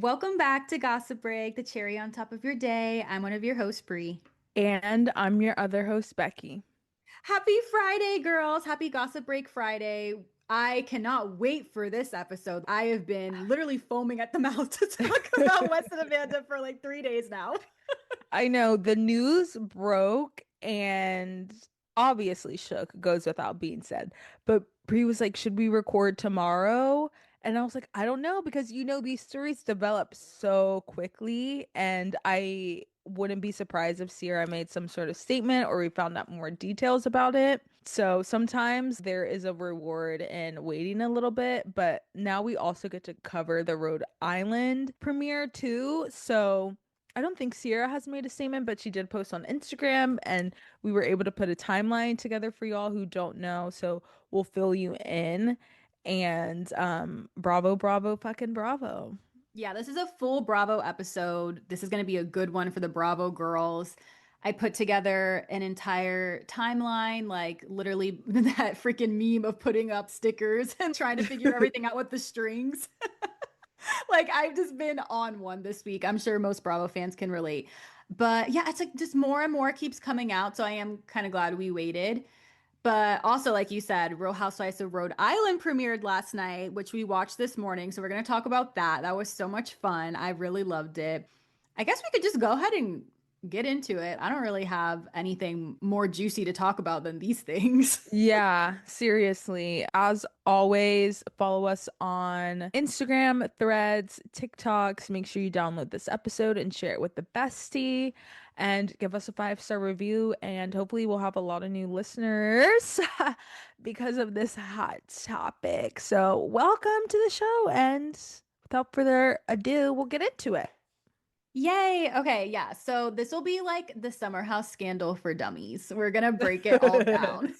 Welcome back to Gossip Break, the cherry on top of your day. I'm one of your hosts, Bree. And I'm your other host, Becky. Happy Friday, girls. Happy Gossip Break Friday. I cannot wait for this episode. I have been literally foaming at the mouth to talk about West and Amanda for like 3 days now. I know the news broke and obviously shook, goes without being said. But Brie was like, should we record tomorrow? And I was like, I don't know because these stories develop so quickly, and I wouldn't be surprised if Sierra made some sort of statement or we found out more details about it. So sometimes there is a reward in waiting a little bit, but now we also get to cover the Rhode Island premiere too. So I don't think Sierra has made a statement, but she did post on Instagram, and we were able to put a timeline together for y'all who don't know. So we'll fill you in. And bravo, bravo, fucking bravo. Yeah, this is a full Bravo episode. This is going to be a good one for the Bravo girls. I put together an entire timeline, like literally that freaking meme of putting up stickers and trying to figure everything out with the strings. Like I've just been on one this week. I'm sure most Bravo fans can relate. But yeah, it's like just more and more keeps coming out. So I am kind of glad we waited. But also, like you said, Real Housewives of Rhode Island premiered last night, which we watched this morning. So we're going to talk about that. That was so much fun. I really loved it. I guess we could just go ahead and get into it. I don't really have anything more juicy to talk about than these things. Yeah, seriously. As always, follow us on Instagram, Threads, TikToks. Make sure you download this episode and share it with the bestie and give us a 5-star review. And hopefully, we'll have a lot of new listeners because of this hot topic. So, welcome to the show. And without further ado, we'll get into it. Yay. Okay. Yeah. So this will be like the summer house scandal for dummies. We're going to break it all down.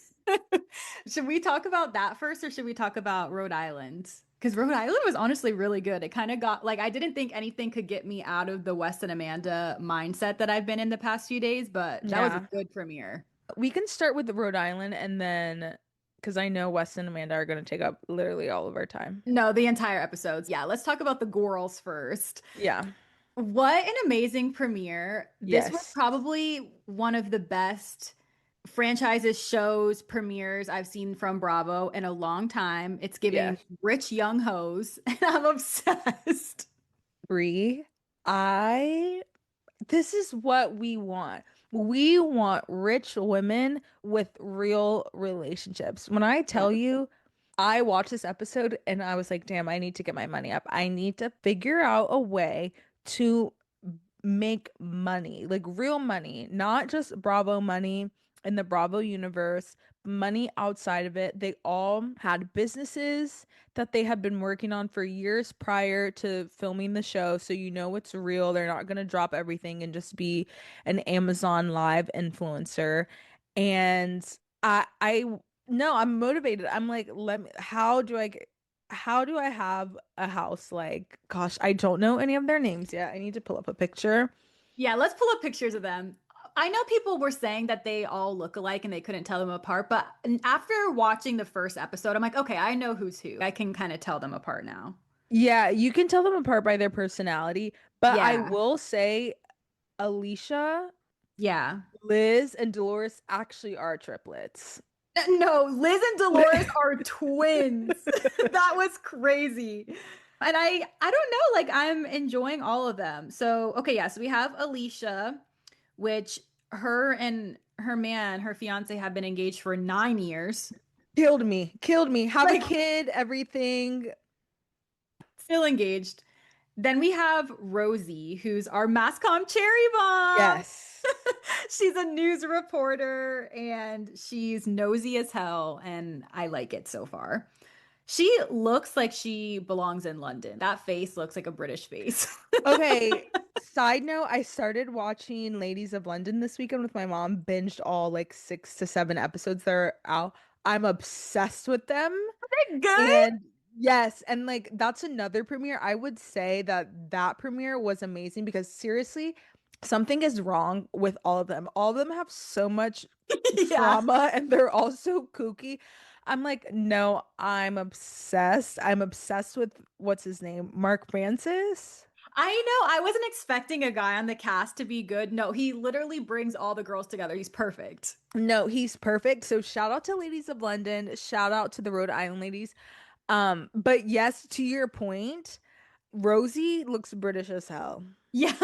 Should we talk about that first or should we talk about Rhode Island? Because Rhode Island was honestly really good. It kind of got like, I didn't think anything could get me out of the West and Amanda mindset that I've been in the past few days, but that was a Yeah. good premiere. We can start with Rhode Island and then because I know Wes and Amanda are going to take up literally all of our time. No, the entire episodes. Yeah. Let's talk about the girls first. Yeah. What an amazing premiere. This was Yes. probably one of the best franchises, shows, premieres I've seen from Bravo in a long time. It's Yeah. giving rich young hoes, and I'm obsessed. Bree, I this is what we want. We want rich women with real relationships. When I Yeah. tell you, I watched this episode and I was like, damn, I need to get my money up. I need to figure out a way to make money, like real money, not just Bravo money in the Bravo universe, money outside of it. They all had businesses that they had been working on for years prior to filming the show. So you know it's real. They're not going to drop everything and just be an Amazon Live influencer. And I no, I'm motivated. I'm like, how do I have a house like, gosh, I don't know any of their names yet. I need to pull up a picture. Yeah, let's pull up pictures of them. I know people were saying that they all look alike and they couldn't tell them apart, but after watching the first episode, I'm like, okay, I know who's who. I can kind of tell them apart now. Yeah, you can tell them apart by their personality, but I Yeah. will say Alicia, Yeah. Liz, and Dolores actually are triplets. No, Liz and Dolores are twins. That was crazy. And I don't know, like I'm enjoying all of them. So, okay, yeah, so we have Alicia, which her and her man, her fiance have been engaged for 9 years. Killed me. Have a Like kid, everything. still engaged. Then we have Rosie, who's our masscom cherry bomb. Yes. She's a news reporter and she's nosy as hell, and I like it so far. She looks like she belongs in London. That face looks like a British face. Okay, side note, I started watching Ladies of London this weekend with my mom, binged all like 6 to 7 episodes that are out. I'm obsessed with them. Good. And yes, and like that's another premiere. I would say that that premiere was amazing because seriously, something is wrong with all of them. All of them have so much Yeah. trauma and they're all so kooky. I'm like, no, I'm obsessed. I'm obsessed with what's his name? Mark Francis? I know. I wasn't expecting a guy on the cast to be good. No, he literally brings all the girls together. He's perfect. No, he's perfect. So shout out to Ladies of London. Shout out to the Rhode Island ladies. But yes, to your point, Rosie looks British as hell. Yeah.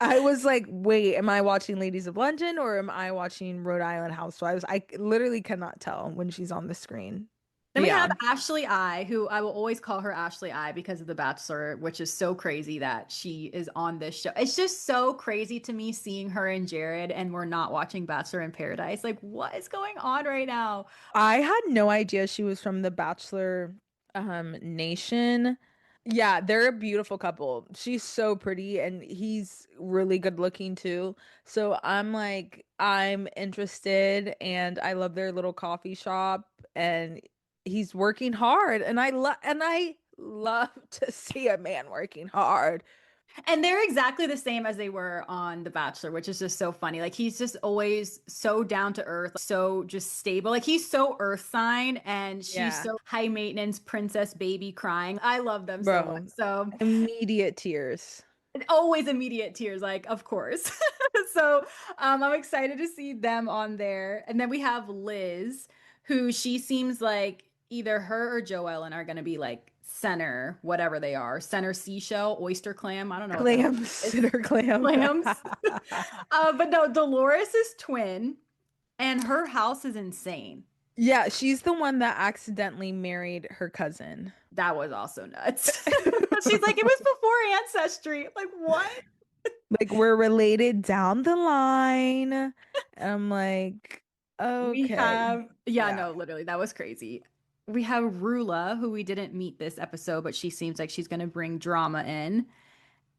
I was like, wait, am I watching Ladies of London or am I watching Rhode Island Housewives? I literally cannot tell when she's on the screen. Then we Yeah. have Ashley I, who I will always call her Ashley I because of The Bachelor, which is so crazy that she is on this show. It's just so crazy to me seeing her and Jared, and we're not watching Bachelor in Paradise. Like, what is going on right now? I had no idea she was from the Bachelor Nation. Yeah, they're a beautiful couple. She's so pretty and he's really good looking too. So I'm like, I'm interested and I love their little coffee shop and he's working hard and I love to see a man working hard. And they're exactly the same as they were on The Bachelor, which is just so funny. Like he's just always so down to earth, so just stable. Like he's so earth sign and she's Yeah. so high maintenance princess baby crying. I love them so much. Bro, So immediate tears. always immediate tears, like of course. So I'm excited to see them on there. And then we have Liz, who she seems like either her or Joellen are going to be like center, whatever they are, center seashell, oyster clam. I don't know what the hell Clam, it is. sitter clam. Clams. But no, Dolores is twin, and her house is insane. Yeah, she's the one that accidentally married her cousin. That was also nuts. She's like, it was before Ancestry. Like, what? Like we're related down the line. I'm like, We okay. have, yeah, Yeah. no, literally, that was crazy. We have Rula, who we didn't meet this episode, but she seems like she's going to bring drama in.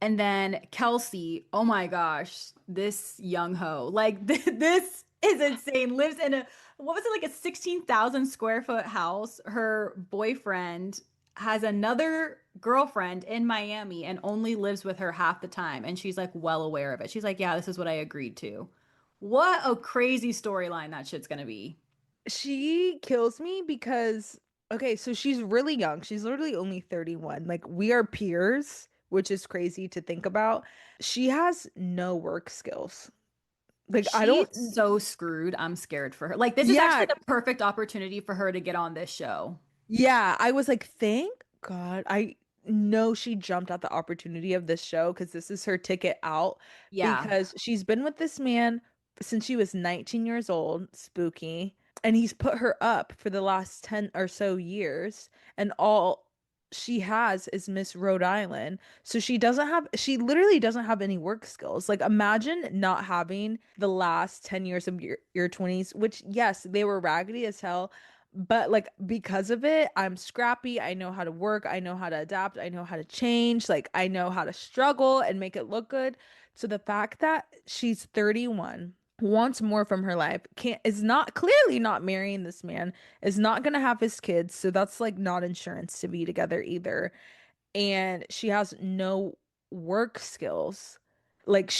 And then Kelsey, oh my gosh, this young hoe, like this is insane. Lives in a, what was it, like a 16,000 square foot house. Her boyfriend has another girlfriend in Miami and only lives with her half the time. And she's like well aware of it. She's like, yeah, this is what I agreed to. What a crazy storyline that shit's gonna be. She kills me because, okay, so she's really young. She's literally only 31. Like we are peers, which is crazy to think about. She has no work skills. Like I She's don't, so screwed. I'm scared for her. Like, this is yeah, actually the perfect opportunity for her to get on this show. yeah, I was like, thank God. I know she jumped at the opportunity of this show because this is her ticket out Yeah. because she's been with this man since she was 19 years old, spooky, and he's put her up for the last 10 or so years, and all she has is Miss Rhode Island. So she literally doesn't have any work skills. Like imagine not having the last 10 years of your 20s, which yes, they were raggedy as hell, but like because of it, I'm scrappy. I know how to work. I know how to adapt. I know how to change. Like I know how to struggle and make it look good. So the fact that she's 31, wants more from her life, can't is not clearly not marrying this man, is not gonna have his kids. So that's like not insurance to be together either, and she has no work skills. Like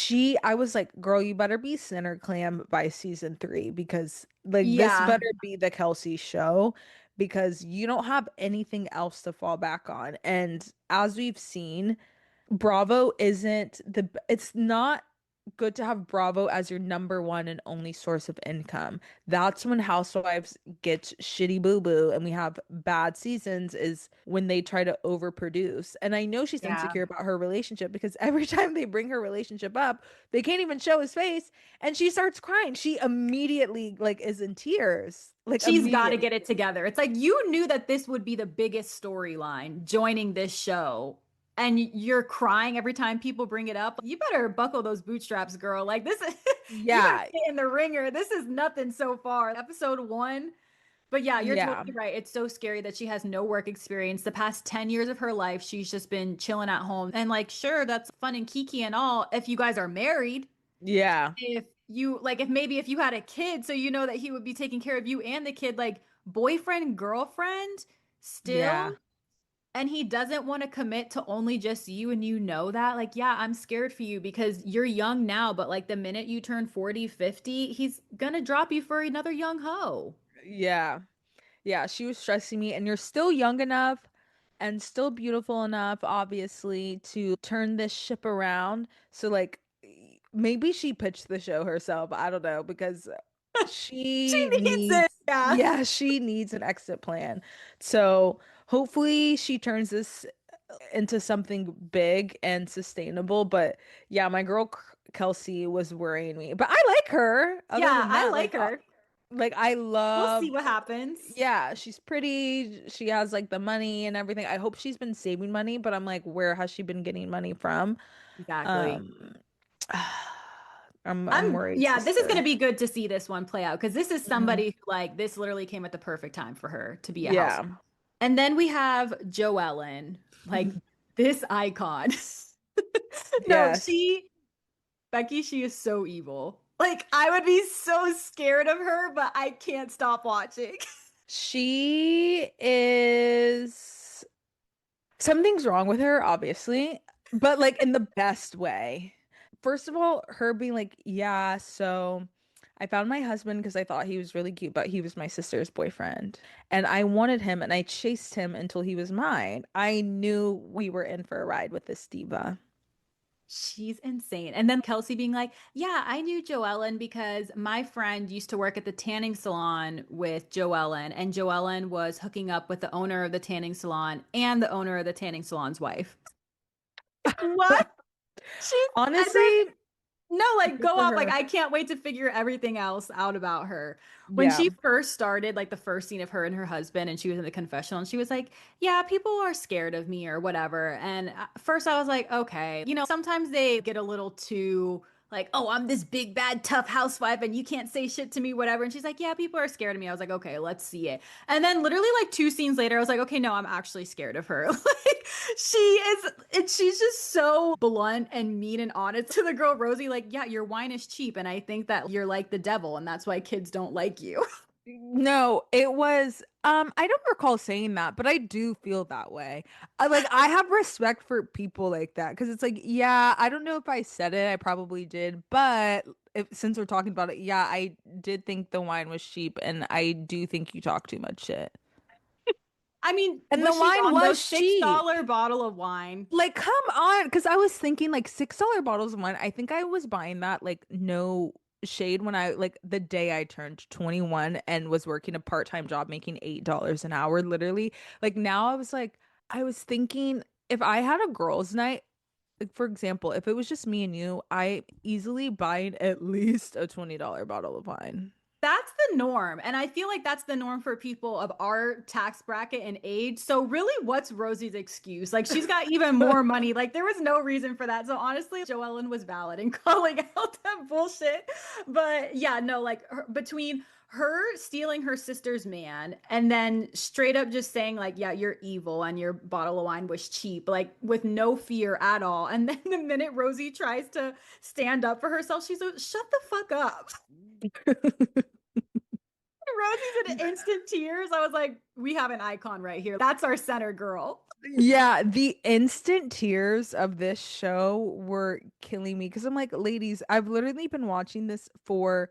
I was like, girl, you better be center clam by season 3 because like this Yeah. better be the Kelsey show because you don't have anything else to fall back on. And as we've seen, Bravo isn't it's not good to have Bravo as your number one and only source of income. That's when Housewives gets shitty boo-boo and we have bad seasons is when they try to overproduce. And I know she's Yeah. insecure about her relationship because every time they bring her relationship up, they can't even show his face and she starts crying. She immediately like is in tears. Like She's got to immediately. get it together. It's like you knew that this would be the biggest storyline joining this show. And you're crying every time people bring it up. You better buckle those bootstraps, girl. Like this is, you better Yeah. get in the ringer. This is nothing so far. Episode one. But yeah, you're Yeah. totally right. It's so scary that she has no work experience. The past 10 years of her life, she's just been chilling at home. And like, sure, that's fun and kiki and all if you guys are married. Yeah. If you like, if maybe if you had a kid, so you know that he would be taking care of you and the kid, like boyfriend, girlfriend, Yeah. still, and he doesn't want to commit to only just you and you know that, like, yeah, I'm scared for you because you're young now, but like the minute you turn 40, 50, he's gonna drop you for another young hoe. Yeah. Yeah, she was stressing me, and you're still young enough. and still beautiful enough, obviously, to turn this ship around. So, like, maybe she pitched the show herself. I don't know, because She she needs it. needs, Yeah. yeah, she needs an exit plan. So, hopefully, she turns this into something big and sustainable. But yeah, my girl Kelsey was worrying me. But I like her. Other Yeah, than I that, like her. like I We'll see love, what happens. yeah, she's pretty. She has like the money and everything. I hope she's been saving money, but I'm like, where has she been getting money from? Exactly. Um, I'm worried, Yeah, this is going to sister. be good to see this one play out because this is Mhm. somebody who, like, this literally came at the perfect time for her to be a house. Yeah. And then we have Joellen, like this icon. No, Yes. Becky, she is so evil. Like, I would be so scared of her, but I can't stop watching. She is something's wrong with her, obviously, but like in the best way. First of all, her being like, yeah, so I found my husband because I thought he was really cute, but he was my sister's boyfriend. And I wanted him and I chased him until he was mine. I knew we were in for a ride with this diva. She's insane. And then Kelsey being like, yeah, I knew Joellen because my friend used to work at the tanning salon with Joellen, and Joellen was hooking up with the owner of the tanning salon and the owner of the tanning salon's wife. What? She's, and then Honestly, no, like good go for off. Like her. I can't wait to figure everything else out about her. When Yeah. she first started, like the first scene of her and her husband, and she was in the confessional, and she was like, "Yeah, people are scared of me or whatever." And at first, I was like, "Okay, sometimes they get a little too." Like, oh, I'm this big, bad, tough housewife, and you can't say shit to me, whatever. And she's like, yeah, people are scared of me. I was like, okay, let's see it. And then, literally, like two scenes later, I was like, okay, no, I'm actually scared of her. Like, she is, and she's just so blunt and mean and honest to the girl Rosie. Like, yeah, your wine is cheap, and I think that you're like the devil, and that's why kids don't like you. No, it was I don't recall saying that, but I do feel that way. I have respect for people like that because it's like, yeah, I don't know if I said it, I probably did, but since we're talking about it, yeah, I did think the wine was cheap and I do think you talk too much shit. I mean, And the was she wine wrong though? was Six cheap. dollar bottle of wine. Like, come on, because I was thinking like $6 bottles of wine. I think I was buying that like no shade when I like the day I turned 21 and was working a part-time job making $8 an hour, literally. Like now I was thinking if I had a girls' night, like for example, if it was just me and you, I easily buying at least a $20 bottle of wine. That's the norm. And I feel like that's the norm for people of our tax bracket and age. So, really, what's Rosie's excuse? Like, she's got even more money. Like, there was no reason for that. So, honestly, Joellen was valid in calling out that bullshit. But yeah, no, like, between her stealing her sister's man and then straight up just saying, like, yeah, you're evil and your bottle of wine was cheap, like, with no fear at all. And then the minute Rosie tries to stand up for herself, she's like, shut the fuck up. Rosie's in instant tears. I was like, we have an icon right here. That's our center girl. Yeah, the instant tears of this show were killing me because I'm like, ladies, I've literally been watching this for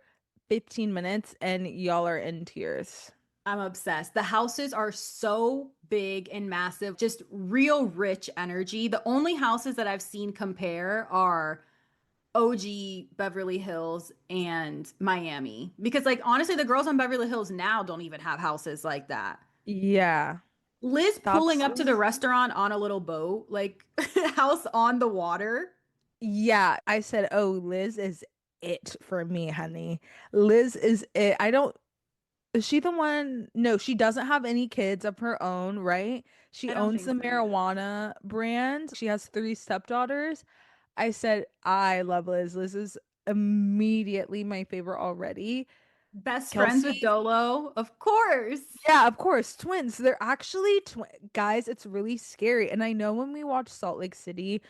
15 minutes and y'all are in tears. I'm obsessed. The houses are so big and massive, just real rich energy. The only houses that I've seen compare are OG Beverly Hills and Miami. Because, like, honestly, the girls on Beverly Hills now don't even have houses like that. Yeah, Liz pulling that's up to the restaurant on a little boat, like, house on the water. yeah. I said, oh, Liz is it for me, honey. Liz is it. I don't. Is she the one? No, she doesn't have any kids of her own, right? She I don't owns think the so, yeah. marijuana brand. She has three stepdaughters. I said, I love Liz. Liz is immediately my favorite already. Best friends with Kelsey, Dolo, of course. yeah, of course, twins. They're actually guys, it's really scary. And I know when we watched Salt Lake City,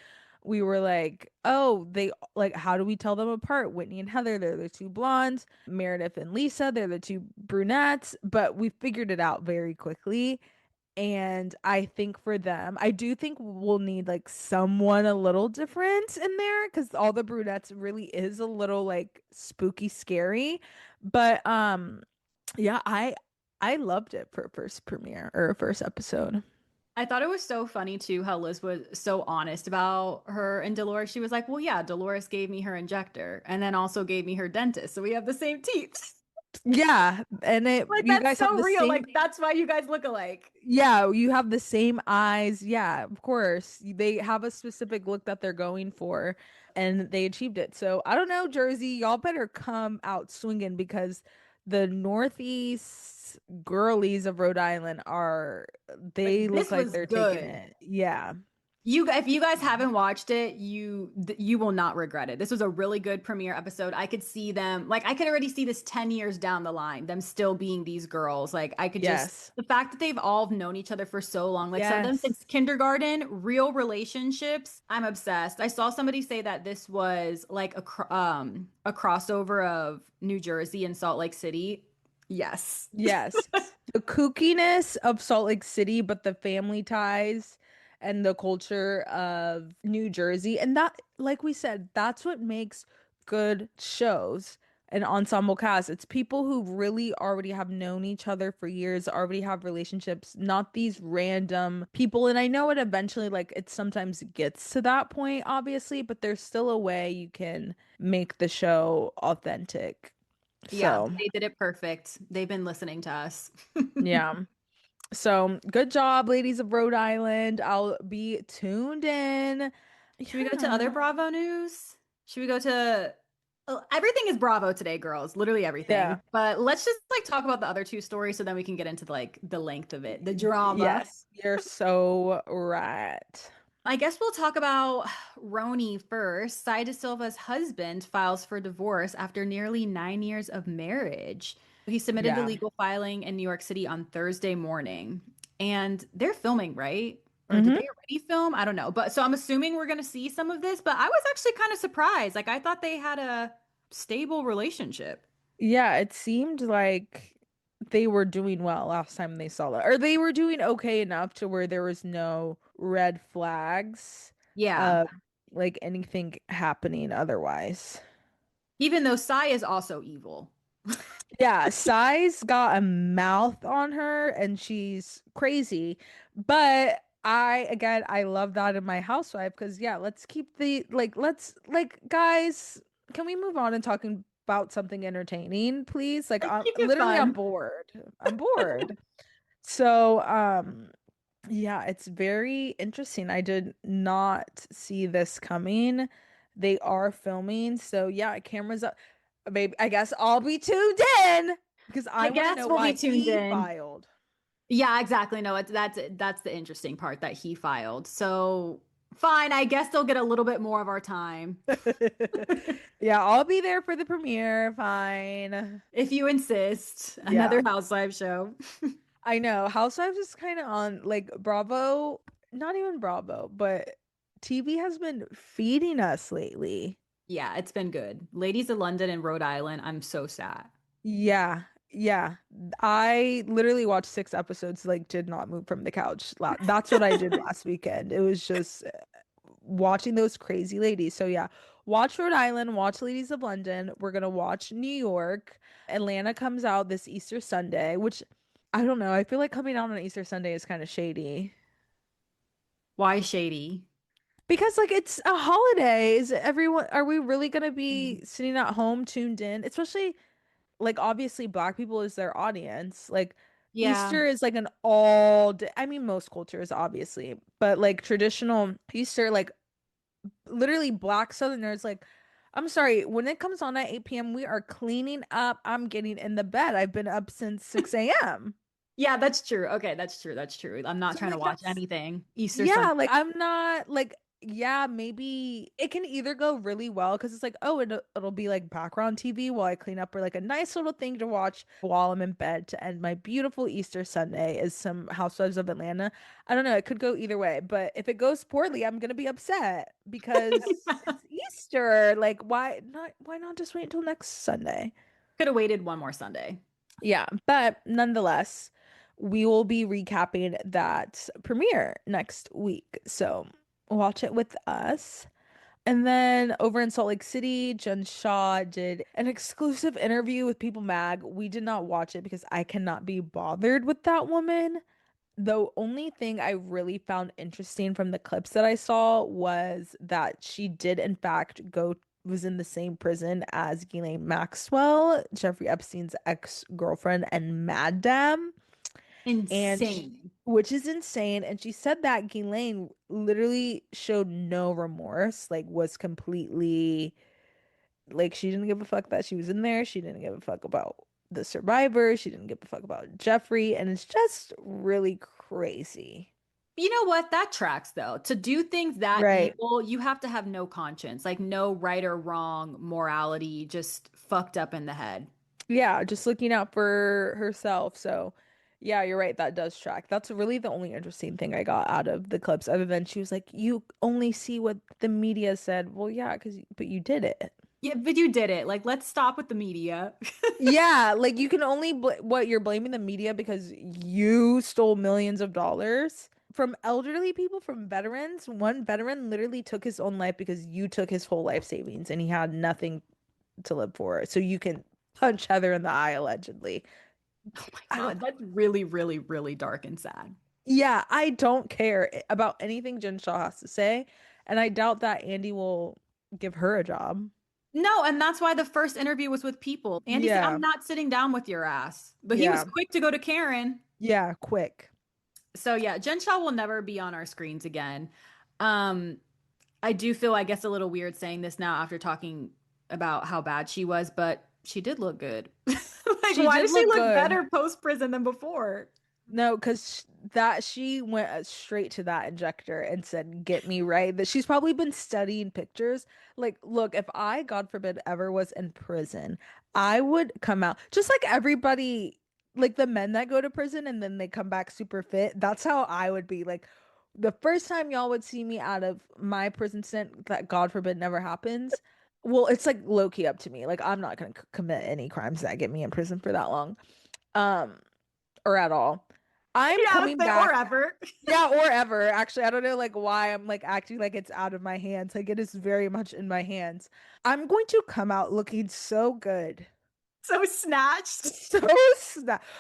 we were like, oh, they like, how do we tell them apart? Whitney and Heather, they're the two blondes. Meredith and Lisa, they're the two brunettes. But we figured it out very quickly. And I think for them, I do think we'll need like someone a little different in there because all the brunettes really is a little like spooky scary. But yeah, I loved it for first premiere or first episode. I thought it was so funny too how Liz was so honest about her and Dolores. She was like, "Well, yeah, Dolores gave me her injector and then also gave me her dentist, so we have the same teeth." Yeah, and Like you that's guys have so the real. same. Like that's why you guys look alike. Yeah, you have the same eyes. Yeah, of course. They have a specific look that they're going for, and they achieved it. So I don't know, Jersey, y'all better come out swinging because the Northeast girlies of Rhode Island are, Like they look this like was they're taking good. it. Yeah. If you guys haven't watched it, you will not regret it. This was a really good premiere episode. I could see them, like I could already see this 10 years down the line, them still being these girls. Like I could just Yes. the fact that they've all known each other for so long, like some of them Yes. since kindergarten, real relationships. I'm obsessed. I saw somebody say that this was like a crossover of New Jersey and Salt Lake City. Yes. Yes. The kookiness of Salt Lake City, but the family ties and the culture of New Jersey. And that, like we said, that's what makes good shows and ensemble cast. It's people who really already have known each other for years, already have relationships, not these random people. And I know it eventually, like, it sometimes gets to that point, obviously, but there's still a way you can make the show authentic. Yeah, So, they did it perfect. They've been listening to us. yeah. So good job, ladies of Rhode Island. I'll be tuned in. Should we go to other Yeah. Bravo news? Should we go to everything is Bravo today, girls. Literally Yeah. everything. But let's just like talk about the other two stories so then we can get into like the length of it, the drama. Yes, you're so right. I guess we'll talk about RHONY first. Sai de Silva's husband files for divorce after nearly 9 years of marriage. He submitted the Yeah. legal filing in New York City on Thursday morning. And they're filming, right? Or did Hmm. they already film? I don't know. But so I'm assuming we're going to see some of this, but I was actually kind of surprised. Like I thought they had a stable relationship. Yeah, it seemed like they were doing well last time they saw it. Or they were doing okay enough to where there was no red flags Yeah. of like anything happening otherwise. Even though Sai is also evil. Yeah, Sai's got a mouth on her and she's crazy. But I love that in my housewife because yeah, let's keep the let's guys, can we move on and talking about something entertaining, please? Like Let's I'm keep it literally I'm fun. bored. I'm bored. So, yeah, it's very interesting. I did not see this coming. They are filming, so yeah, cameras up. Maybe I guess I'll be tuned in because I I want to guess know we'll be why tuned he in. filed. Yeah, exactly. No, that's the interesting part that he filed. So fine, I guess they'll get a little bit more of our time. Yeah, I'll be there for the premiere. Fine. If you insist. Another Yeah, Housewives show. I know. Housewives is kind of on like Bravo, not even Bravo, but TV has been feeding us lately. Yeah, it's been good. Ladies of London and Rhode Island, I'm so sad. Yeah, yeah. I literally watched 6 episodes, like did not move from the couch. That's what I did last weekend. It was just watching those crazy ladies. So yeah, watch Rhode Island, watch Ladies of London. We're gonna watch New York. Atlanta comes out this Easter Sunday, which I don't know. I feel like coming out on Easter Sunday is kind of shady. Why shady? Because like it's a holiday. Is everyone, are we really gonna be sitting at home tuned in? Especially like obviously black people is their audience. Like Yeah. Easter is like an all day, I mean most cultures obviously, but like traditional Easter, like literally black Southerners, like I'm sorry, when it comes on at 8 p.m. we are cleaning up. I'm getting in the bed. I've been up since 6 a.m. Yeah, that's true. Okay, that's true. That's true. I'm not So trying to like watch that's, anything Easter Sunday. yeah, like I'm not like, yeah, maybe it can either go really well because it's like, oh, it'll be like background TV while I clean up, or like a nice little thing to watch while I'm in bed to end my beautiful Easter Sunday is some Housewives of Atlanta. I don't know, it could go either way, but if it goes poorly, I'm gonna be upset because it's Easter. Like, why not just wait until next Sunday? Could have waited one more Sunday. Yeah, but nonetheless, we will be recapping that premiere next week. So watch it with us. And then over in Salt Lake City, Jen Shah did an exclusive interview with People Mag. We did not watch it because I cannot be bothered with that woman. The only thing I really found interesting from the clips that I saw was that she did, in fact, was in the same prison as Ghislaine Maxwell, Jeffrey Epstein's ex-girlfriend and madam, and Insane. which is insane. And she said that Ghislaine literally showed no remorse, like was completely like she didn't give a fuck that she was in there. She didn't give a fuck about the survivors. She didn't give a fuck about Jeffrey, and it's just really crazy. You know what? That tracks though. To do things that Right. evil, you have to have no conscience, like no right or wrong morality, just fucked up in the head. Yeah, just looking out for herself. So, yeah, you're right. That does track. That's really the only interesting thing I got out of the clips, other than she was like, "You only see what the media said." Well, yeah, but you did it. Yeah, but you did it. Like, let's stop with the media. Yeah, like you can only what you're blaming the media because you stole millions of dollars from elderly people, from veterans. One veteran literally took his own life because you took his whole life savings and he had nothing to live for. So you can punch Heather in the eye allegedly. Oh my I God, don't, that's really, really, really dark and sad. yeah, I don't care about anything Jen Shaw has to say, and I doubt that Andy will give her a job. No, and that's why the first interview was with People. Andy said, I'm Yeah, not sitting down with your ass. But he was yeah, quick to go to Karen. yeah, quick. So yeah, Jen Shaw will never be on our screens again. Um, I do feel, I guess, a little weird saying this now after talking about how bad she was, but she did look good. Like, She why did does she look look good. better post prison than before? No, because that she went straight to that injector and said, "Get me right." That she's probably been studying pictures. Like, look, if I, God forbid, ever was in prison, I would come out just like everybody, like the men that go to prison and then they come back super fit. That's how I would be. Like, the first time y'all would see me out of my prison stint, that God forbid never happens. Well, it's like low key up to me. Like, I'm not gonna commit any crimes that get me in prison for that long. Um, or at all. I'm Yeah, coming say or back. ever. Yeah, or ever. Actually, I don't know like why I'm like acting like it's out of my hands. Like it is very much in my hands. I'm going to come out looking so good. So snatched. So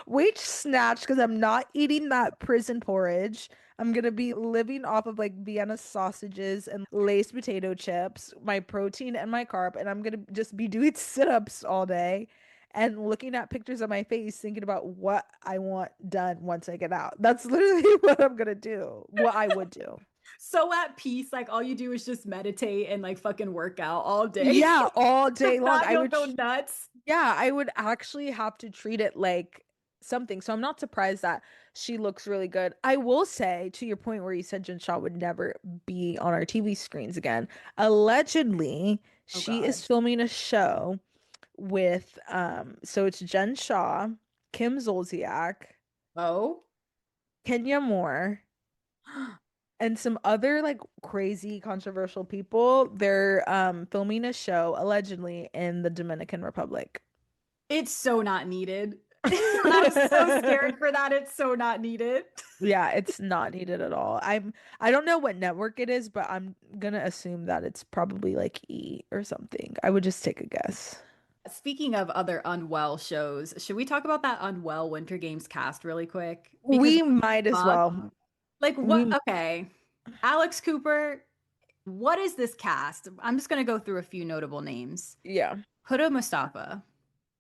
wait, snatched because I'm not eating that prison porridge. I'm gonna be living off of like Vienna sausages and Lay's potato chips, my protein and my carb, and I'm gonna just be doing sit-ups all day and looking at pictures of my face, thinking about what I want done once I get out. That's literally what I'm gonna do. What I would do. So at peace, like all you do is just meditate and like fucking work out all day. Yeah, all Your day long. body will go nuts. Yeah, I would actually have to treat it like something. So I'm not surprised that she looks really good. I will say, to your point where you said Jen Shah would never be on our TV screens again, allegedly, Oh she God. is filming a show with so it's Jen Shah, Kim Zolciak, Oh. Kenya Moore, and some other like crazy controversial people. They're filming a show allegedly in the Dominican Republic. It's so not needed. I'm so scared for that. It's so not needed. Yeah, it's not needed at all. I don't know what network it is, but I'm gonna assume that it's probably like E or something. I would just take a guess. Speaking of other Unwell shows, should we talk about that Unwell Winter Games cast really quick? Because We might as fuck, well. like what? We Okay, Alex Cooper. What is this cast? I'm just gonna go through a few notable names. yeah. Huda Mustafa.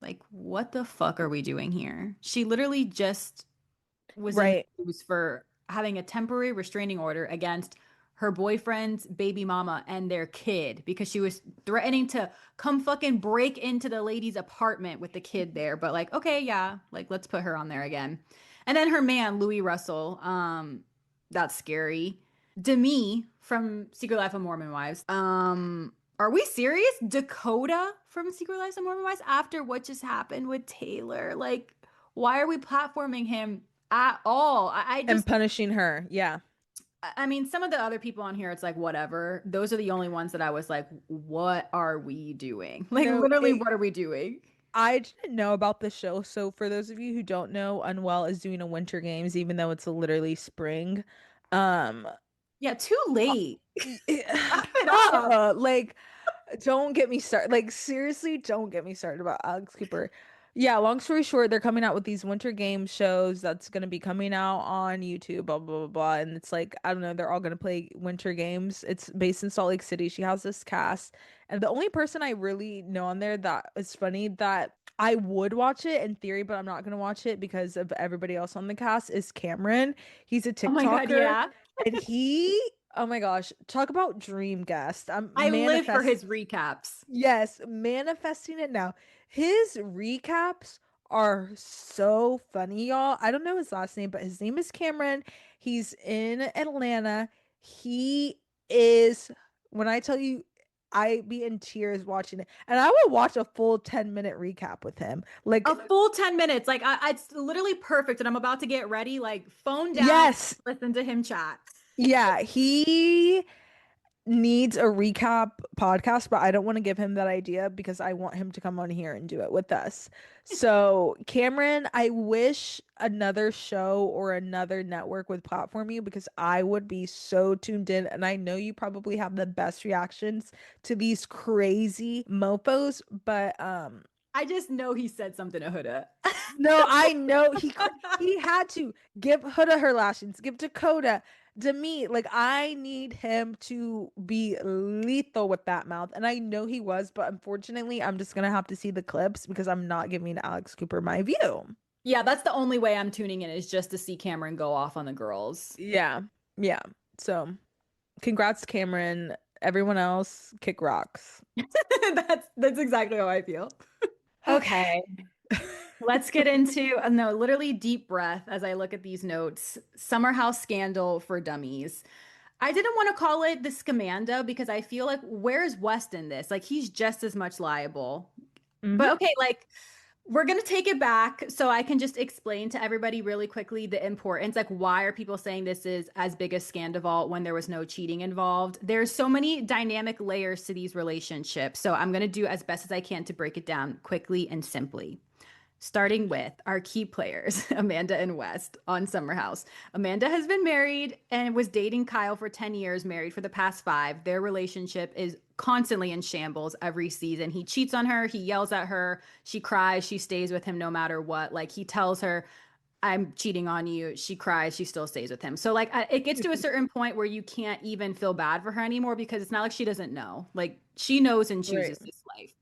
Like, what the fuck are we doing here? She literally just was in the Right. news for having a temporary restraining order against her boyfriend's baby mama and their kid because she was threatening to come fucking break into the lady's apartment with the kid there. But like, okay, yeah, like let's put her on there again. And then her man, Louis Russell, that's scary. Demi from Secret Life of Mormon Wives. Are we serious? Dakota from Secret Life of Mormon Wives after what just happened with Taylor? Like, why are we platforming him at all? I And just, punishing her. Yeah. I mean, some of the other people on here, it's like, whatever. Those are the only ones that I was like, what are we doing? Like, No, literally, what are we doing? I didn't know about the show. So for those of you who don't know, Unwell is doing a Winter Games, even though it's literally spring. Um, Yeah, too late. Wrap it up. like don't get me started. Like seriously, don't get me started about Alex Cooper. Yeah, long story short, they're coming out with these winter game shows that's going to be coming out on YouTube, blah, blah, blah, blah. And it's like, I don't know, they're all going to play winter games. It's based in Salt Lake City. She has this cast. And the only person I really know on there that is funny that I would watch it in theory, but I'm not going to watch it because of everybody else on the cast is Cameron. He's a Oh my God, TikToker yeah. and he, oh my gosh, talk about dream guest. I'm I live for manifest. his recaps. Yes, manifesting it now. His recaps are so funny, y'all. I don't know his last name, but his name is Cameron. He's in Atlanta. He is, when I tell you, I be in tears watching it. And I will watch a full 10-minute recap with him. A Like, full 10 minutes. Like it's literally perfect. And I'm about to get ready, like phone down, yes, listen to him chat. yeah, he needs a recap podcast, but I don't want to give him that idea because I want him to come on here and do it with us. So, Cameron, I wish another show or another network would platform you because I would be so tuned in. And I know you probably have the best reactions to these crazy mofos, but I just know he said something to Huda. no, I know he had to give Huda her lashings, give Dakota, Demi. Like I need him to be lethal with that mouth, and I know he was, but unfortunately, I'm just gonna have to see the clips because I'm not giving Alex Cooper my view. Yeah, that's the only way I'm tuning in is just to see Cameron go off on the girls. Yeah, yeah. So, congrats, Cameron. Everyone else, kick rocks. That's exactly how I feel. Okay, let's get into no, literally deep breath as I look at these notes. Summer house scandal for dummies. I didn't want to call it the scamanda because I feel like where's West in this? Like he's just as much liable. But Hmm. okay, like we're gonna take it back so I can just explain to everybody really quickly the importance. Like, why are people saying this is as big as Scandival when there was no cheating involved? There's so many dynamic layers to these relationships. So I'm gonna do as best as I can to break it down quickly and simply. Starting with our key players, Amanda and West on Summer House. Amanda has been married and was dating Kyle for 10 years, married for the past 5. Their relationship is constantly in shambles every season. He cheats on her, he yells at her, she cries, she stays with him no matter what. Like he tells her, I'm cheating on you. She cries, she still stays with him. So, like, it gets to a certain point where you can't even feel bad for her anymore because it's not like she doesn't know. Like, she knows and Right. chooses this life.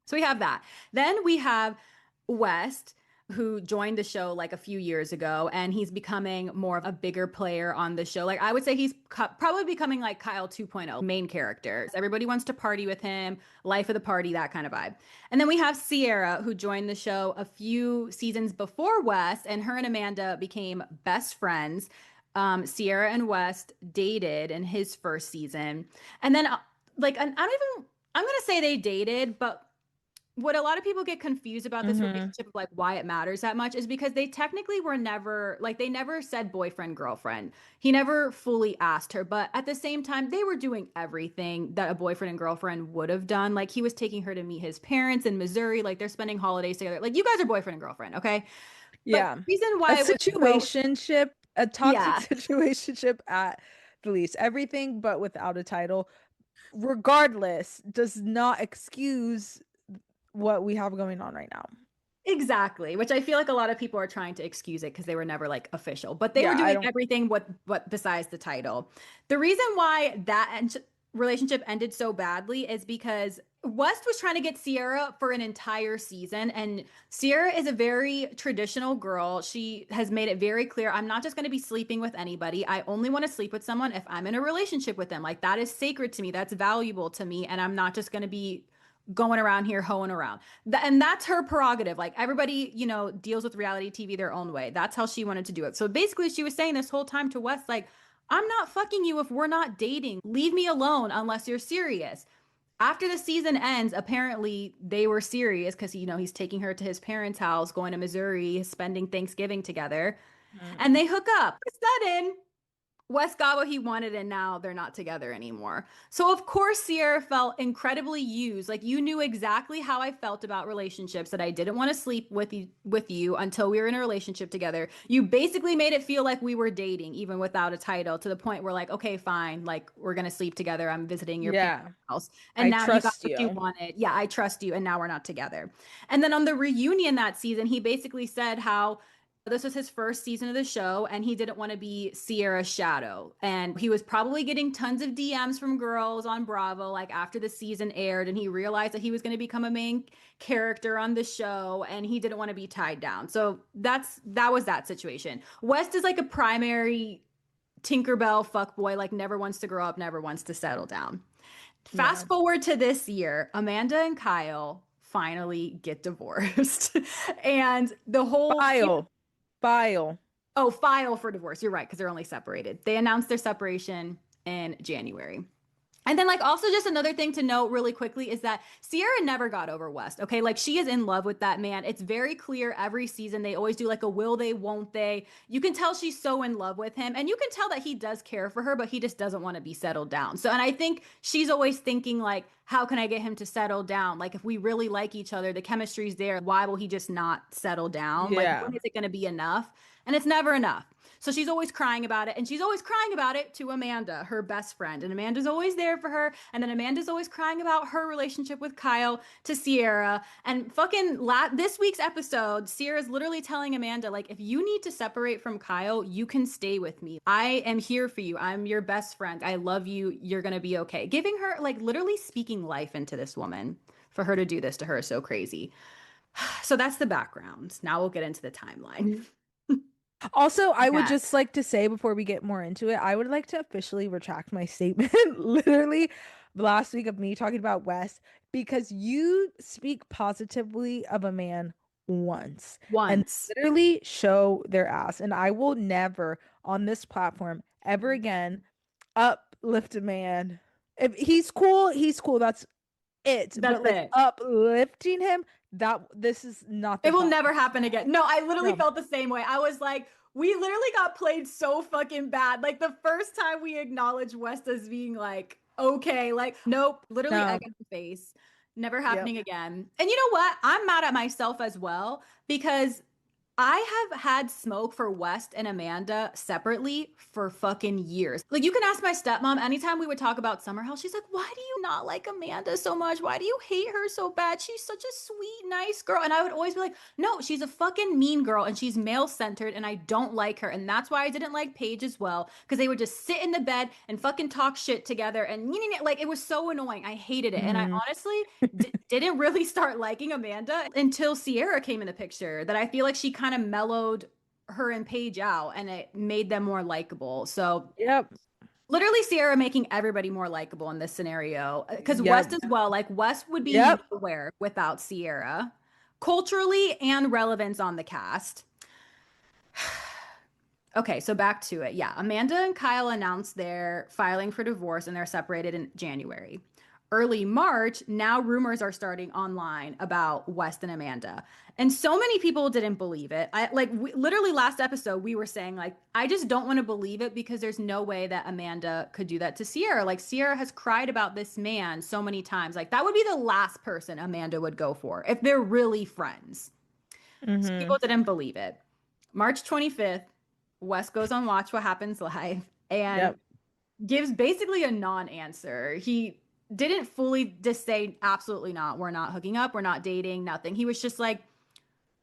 So we have that. Then we have West, who joined the show like a few years ago, and he's becoming more of a bigger player on the show. Like I would say he's probably becoming like Kyle 2.0, main character. Everybody wants to party with him, life of the party, that kind of vibe. And then we have Sierra, who joined the show a few seasons before West, and her and Amanda became best friends. Sierra and West dated in his first season. And then, like, I don't even, I'm going to say they dated, but what a lot of people get confused about this Hmm. relationship of like why it matters that much is because they technically were never like they never said boyfriend girlfriend. He never fully asked her, but at the same time they were doing everything that a boyfriend and girlfriend would have done. Like he was taking her to meet his parents in Missouri, like they're spending holidays together. Like you guys are boyfriend and girlfriend, okay? But Yeah. the reason A why it was so situationship, a toxic yeah, situationship at the least. Everything but without a title, regardless, does not excuse what we have going on right now. exactly, which I feel like a lot of people are trying to excuse it because they were never like official, but they were Yeah, I doing don't. everything what besides the title. The reason why relationship ended so badly is because West was trying to get Sierra for an entire season, and Sierra is a very traditional girl. She has made it very clear, I'm not just going to be sleeping with anybody. I only want to sleep with someone if I'm in a relationship with them. Like that is sacred to me. That's valuable to me, and I'm not just going to be going around here hoeing around. And that's her prerogative. Like everybody, deals with reality TV their own way. That's how she wanted to do it. So basically, she was saying this whole time to Wes, like, I'm not fucking you if we're not dating. Leave me alone unless you're serious. After the season ends, apparently they were serious because, he's taking her to his parents' house, going to Missouri, spending Thanksgiving together, and Mm. they hook up. Sudden, Wes got what he wanted and now they're not together anymore. So of course Sierra felt incredibly used. Like you knew exactly how I felt about relationships, that I didn't want to sleep with you until we were in a relationship together. You basically made it feel like we were dating even without a title, to the point where like, okay, fine, like we're going to sleep together. I'm visiting your parents' Yeah. house. And I now you got trust what you you. wanted. Yeah, I trust you and now we're not together. And then on the reunion that season, he basically said how this was his first season of the show and he didn't want to be Sierra's shadow. And he was probably getting tons of DMs from girls on Bravo, like after the season aired, and he realized that he was going to become a main character on the show and he didn't want to be tied down. So that was that situation. West is like a primary Tinkerbell fuckboy, like never wants to grow up, never wants to settle down. Yeah. Fast forward to this year, Amanda and Kyle finally get divorced. And the whole File. File. Oh, file for divorce. You're right, because they're only separated. They announced their separation in January. And then, like, also just another thing to note really quickly is that Sierra never got over West. Okay. Like, she is in love with that man. It's very clear every season. They always do like a will they, won't they. You can tell she's so in love with him. And you can tell that he does care for her, but he just doesn't want to be settled down. So, and I think she's always thinking, like, how can I get him to settle down? Like, if we really like each other, the chemistry's there. Why will he just not settle down? Like, when Yeah. is it going to be enough? And it's never enough. So she's always crying about it. And she's always crying about it to Amanda, her best friend. And Amanda's always there for her. And then Amanda's always crying about her relationship with Kyle to Sierra. And fucking this week's episode, Sierra's literally telling Amanda, like, if you need to separate from Kyle, you can stay with me. I am here for you. I'm your best friend. I love you. You're going to be okay. Giving her, like, literally speaking life into this woman. For her to do this to her is so crazy. So that's the background. Now we'll get into the timeline. Also, I would Yeah. just like to say before we get more into it, I would like to officially retract my statement literally last week of me talking about Wes, because you speak positively of a man once and Once. literally show their ass. And I will never on this platform ever again uplift a man. If he's cool, he's cool. That's it. That's But like it. uplifting him, that this is not the It will platform. never happen again. No, I literally No, felt the same way. I was like, we literally got played so fucking bad. Like the first time we acknowledged West as being like, okay, like, nope, literally egg no. in the face. Never Yep. happening again. And you know what? I'm mad at myself as well because I have had smoke for West and Amanda separately for fucking years. Like, you can ask my stepmom anytime we would talk about Summer House, she's like, why do you not like Amanda so much? Why do you hate her so bad? She's such a sweet, nice girl. And I would always be like, no, she's a fucking mean girl and she's male centered and I don't like her. And that's why I didn't like Paige as well, because they would just sit in the bed and fucking talk shit together. And like, it was so annoying. I hated it. And I Mhm. honestly didn't really start liking Amanda until Sierra came in the picture. That I feel like she kind of mellowed her and Paige out and it made them more likable. So Yep. literally Sierra making everybody more likable in this scenario. Because West Yep. as well, like West would be Yep. nowhere without Sierra, culturally and relevance on the cast. Okay, so back to it. Yeah, Amanda and Kyle announced their filing for divorce and they're separated in January. Early March, now rumors are starting online about West and Amanda. And so many people didn't believe it. Literally last episode, we were saying, like, I just don't want to believe it because there's no way that Amanda could do that to Sierra. Like, Sierra has cried about this man so many times. Like, that would be the last person Amanda would go for if they're really friends. So people Hmm. didn't believe it. March 25th, Wes goes on Watch What Happens Live and Yep. gives basically a non-answer. He didn't fully just say absolutely not. We're not hooking up, we're not dating, nothing. He was just like,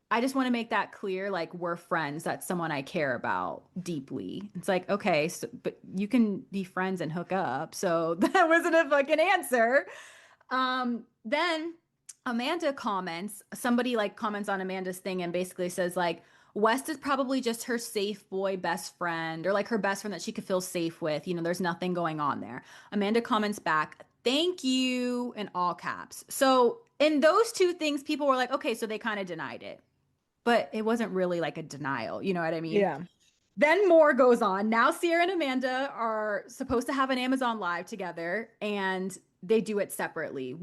I just want to make that clear, like we're friends. That's someone I care about deeply. It's like, okay, so, but you can be friends and hook up. So that wasn't a fucking answer. Then Amanda comments, somebody like comments on Amanda's thing and basically says like West is probably just her safe boy best friend or like her best friend that she could feel safe with. You know, there's nothing going on there. Amanda comments back, thank you in all caps. So in those two things, people were like, okay, so they kind of denied it. But it wasn't really like a denial. You know what I mean? Yeah. Then more goes on. Now Sierra and Amanda are supposed to have an Amazon Live together and they do it separately,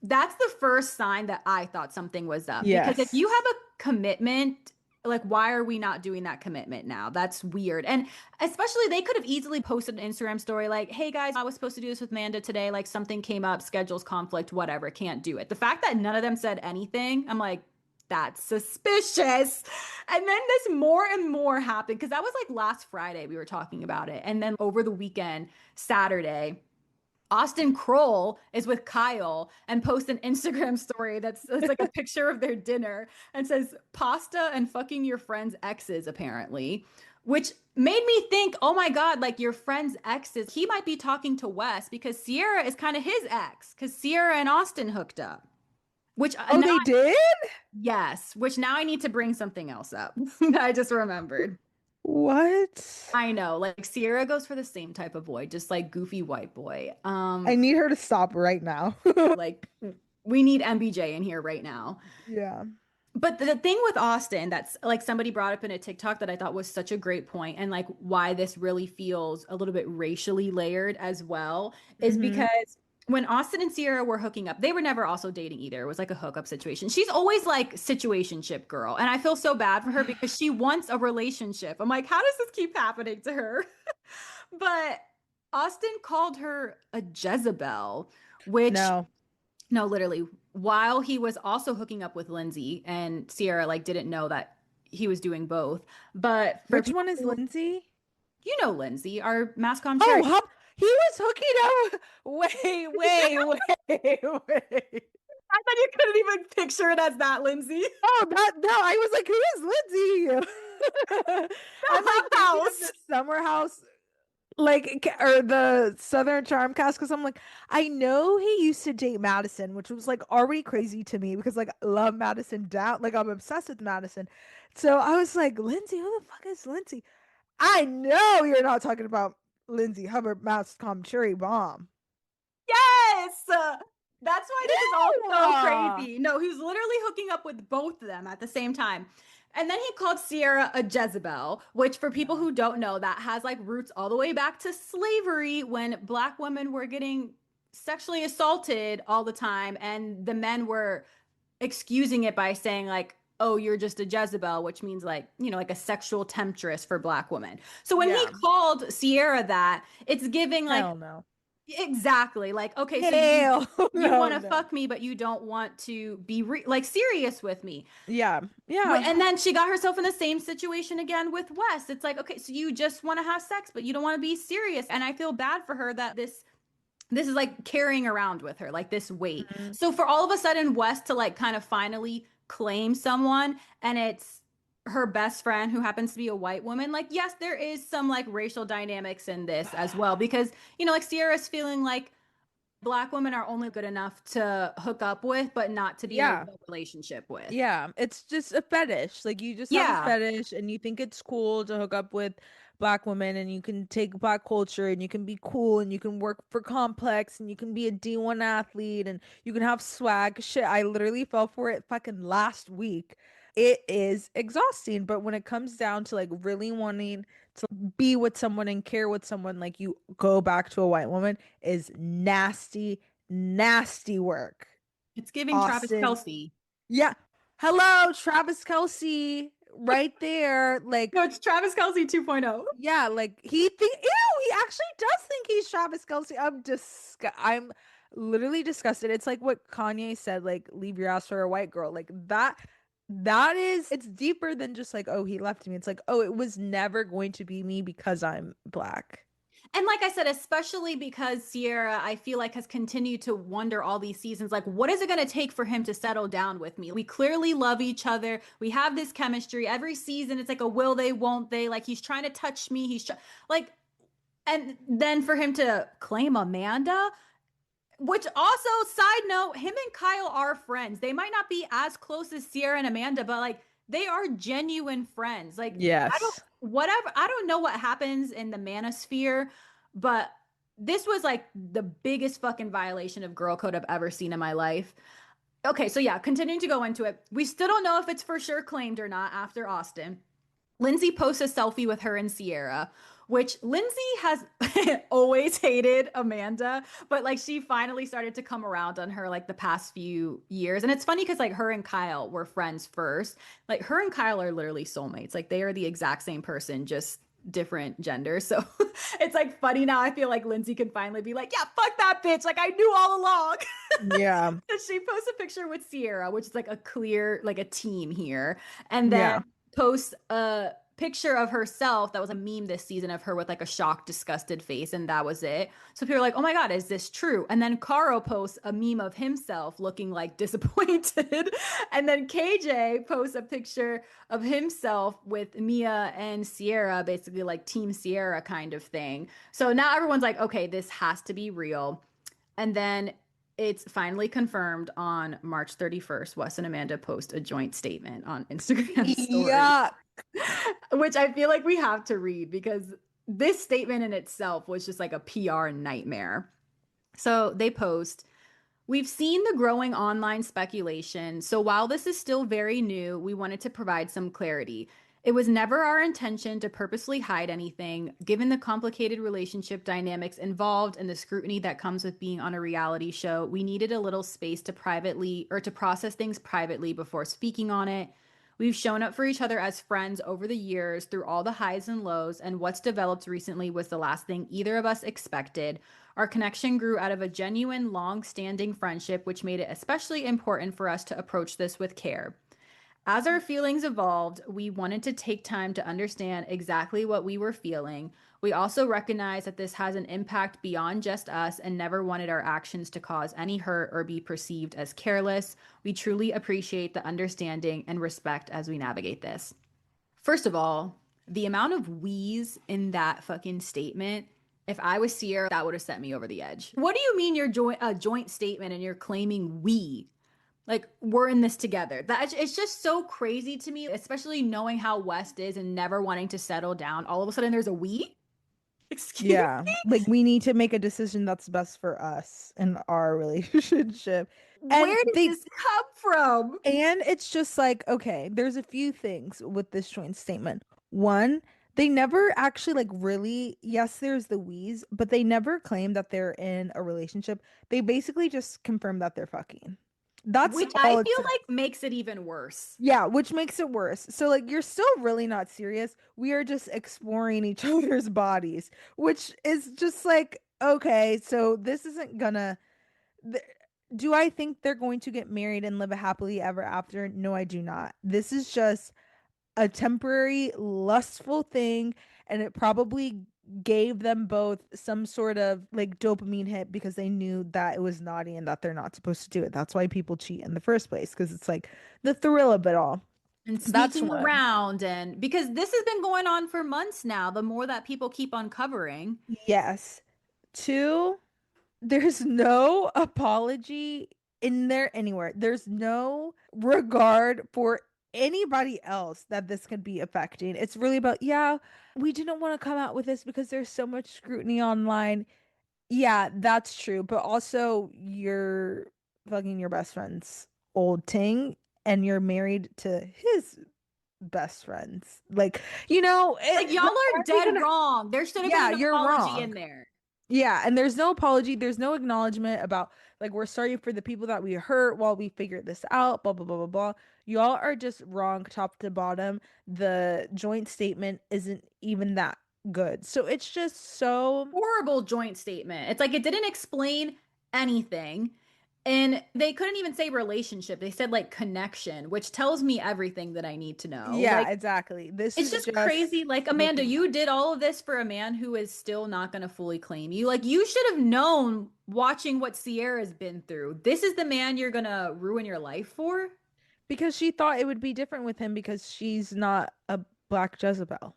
that's the first sign that I thought something was up. Because if you Yes. have a commitment Like, why are we not doing that commitment now? That's weird. And especially, they could have easily posted an Instagram story like, hey guys, I was supposed to do this with Amanda today. Like, something came up, schedules conflict, whatever, can't do it. The fact that none of them said anything, I'm like, that's suspicious. And then this more and more happened because that was like last Friday we were talking about it. And then over the weekend, Saturday, Austin Kroll is with Kyle and posts an Instagram story that's it's like a picture of their dinner and says pasta and fucking your friend's exes, apparently, which made me think, oh my God, like your friend's exes, he might be talking to Wes because Sierra is kind of his ex because Sierra and Austin hooked up. Which Oh, now, they did? yes, which now I need to bring something else up. I just remembered. What? I know, like Sierra goes for the same type of boy, just like goofy white boy. I need her to stop right now. Like we need MBJ in here right now. Yeah. But the thing with Austin that's like somebody brought up in a TikTok that I thought was such a great point and like why this really feels a little bit racially layered as well is Hmm. because when Austin and Sierra were hooking up, they were never also dating either. It was like a hookup situation. She's always like situationship girl. And I feel so bad for her because she wants a relationship. I'm like, how does this keep happening to her? But Austin called her a Jezebel, which No. no, literally, while he was also hooking up with Lindsay and Sierra like didn't know that he was doing both. But for Which people one is who, Lindsay? you know Lindsay, our Mascom Oh, cherry. he was hooking up. Wait. I thought you couldn't even picture it as that Lindsay. Oh, that no, I was like, who is Lindsay? I'm like The thinking of the house. Summer House, like, or the Southern Charm cast, because I'm like, I know he used to date Madison, which was like already crazy to me because like I love Madison down, like I'm obsessed with Madison. So I was like, Lindsay, who the fuck is Lindsay? I know you're not talking about Lindsay Hubbard, Mascom Cherry Bomb. Yes. That's why this is all so Ew! crazy. No, he was literally hooking up with both of them at the same time. And then he called Sierra a Jezebel, which for people No. who don't know, that has like roots all the way back to slavery when black women were getting sexually assaulted all the time and the men were excusing it by saying like, oh, you're just a Jezebel, which means like, like a sexual temptress for black women. So when he Yeah. called Sierra that, it's giving like Hell no. exactly like, okay, so you Hell you no, want to no. fuck me, but you don't want to be like serious with me. Yeah. Yeah. And then she got herself in the same situation again with Wes. It's like, okay, so you just want to have sex, but you don't want to be serious. And I feel bad for her that this is like carrying around with her, like this weight. Mhm. So for all of a sudden, Wes to like kind of finally claim someone, and it's her best friend who happens to be a white woman. Like, yes, there is some like racial dynamics in this as well, because like Sierra's feeling like black women are only good enough to hook up with, but not to be in a Yeah. real relationship with. Yeah, it's just a fetish. Like you just have a Yeah. fetish and you think it's cool to hook up with black women and you can take black culture and you can be cool and you can work for Complex and you can be a D1 athlete and you can have swag. Shit, I literally fell for it fucking last week. It is exhausting, but when it comes down to like really wanting to be with someone and care with someone, like you go back to a white woman is nasty, nasty work. It's giving Travis Austin. Kelsey. Yeah. Hello, Travis Kelsey, right there. No, Like, it's Travis Kelsey 2.0. yeah, like he actually does think he's Travis Kelsey. I'm literally disgusted. It's like what Kanye said, like, leave your ass for a white girl. Like it's deeper than just like, oh, he left me. It's like, oh, it was never going to be me because I'm black. And like I said, especially because Sierra, I feel like has continued to wonder all these seasons, like, what is it going to take for him to settle down with me? We clearly love each other. We have this chemistry. Every season, it's like a will they, won't they? Like he's trying to touch me. Like, and then for him to claim Amanda, which also, side note, him and Kyle are friends. They might not be as close as Sierra and Amanda, but like they are genuine friends. Like I don't, Yes. whatever, I don't know what happens in the manosphere, but this was like the biggest fucking violation of girl code I've ever seen in my life. Okay, so yeah, continuing to go into it, we still don't know if it's for sure claimed or not after Austin. Lindsay posts a selfie with her and Sierra, which Lindsay has always hated Amanda, but like she finally started to come around on her like the past few years. And it's funny because like her and Kyle were friends first. Like her and Kyle are literally soulmates. Like they are the exact same person, just different genders. So it's like funny now. I feel like Lindsay can finally be like, yeah, fuck that bitch. Like I knew all along. Yeah. She posts a picture with Sierra, which is like a clear, like a team here, and then Yeah. posts a picture of herself that was a meme this season of her with like a shocked, disgusted face, and that was it. So people are like, "Oh my god, is this true?" And then Caro posts a meme of himself looking like disappointed, and then KJ posts a picture of himself with Mia and Sierra, basically like Team Sierra kind of thing. So now everyone's like, "Okay, this has to be real." And then it's finally confirmed on March 31st. Wes and Amanda post a joint statement on Instagram story, Yeah. which I feel like we have to read because this statement in itself was just like a PR nightmare. So they post, we've seen the growing online speculation, so while this is still very new, we wanted to provide some clarity. It was never our intention to purposely hide anything, given the complicated relationship dynamics involved and the scrutiny that comes with being on a reality show. We needed a little space to privately or to process things privately before speaking on it. We've shown up for each other as friends over the years through all the highs and lows, and what's developed recently was the last thing either of us expected. Our connection grew out of a genuine, long standing friendship, which made it especially important for us to approach this with care. As our feelings evolved, we wanted to take time to understand exactly what we were feeling. We also recognize that this has an impact beyond just us and never wanted our actions to cause any hurt or be perceived as careless. We truly appreciate the understanding and respect as we navigate this. First of all, the amount of wheeze in that fucking statement, if I was Sierra, that would have sent me over the edge. What do you mean you're joint statement and you're claiming we? Like we're in this together. That it's just so crazy to me, especially knowing how West is and never wanting to settle down. All of a sudden there's a we. Excuse Yeah. me. Like we need to make a decision that's best for us and our relationship. And Where did they this come from? and it's just like, okay, there's a few things with this joint statement. One, they never actually like really, yes, there's the wheeze, but they never claim that they're in a relationship. They basically just confirm that they're fucking. That's Which I all it feel says. like makes it even worse. Yeah, which makes it worse. So like you're still really not serious. We are just exploring each other's bodies, which is just like, okay, so this isn't gonna th- do I think they're going to get married and live a happily ever after? No, I do not. This is just a temporary lustful thing, and it probably gave them both some sort of like dopamine hit because they knew that it was naughty and that they're not supposed to do it. That's why people cheat in the first place, because it's like the thrill of it all. And That's sneaking one. around, and because this has been going on for months now, the more that people keep uncovering. Yes. Two, there's no apology in there anywhere. There's no regard for anybody else that this could be affecting. It's really about, yeah, we didn't want to come out with this because there's so much scrutiny online. Yeah, that's true. But also, you're fucking your best friend's old ting and you're married to his best friends. Like, Like y'all that's are not even, dead wrong. There should have been yeah, an you're apology in wrong. there. Yeah, and there's no apology, there's no acknowledgement about like we're sorry for the people that we hurt while we figured this out, blah blah blah blah blah. Y'all are just wrong top to bottom. The joint statement isn't even that good. So it's just so Horrible joint statement. It's like it didn't explain anything. And they couldn't even say relationship. They said like connection, which tells me everything that I need to know. yeah, Like exactly. This it's is just just crazy. Like Amanda, looking you did all of this for a man who is still not going to fully claim you. Like you should have known watching what Sierra's been through. This is the man you're going to ruin your life for? because she thought it would be different with him because she's not a black Jezebel.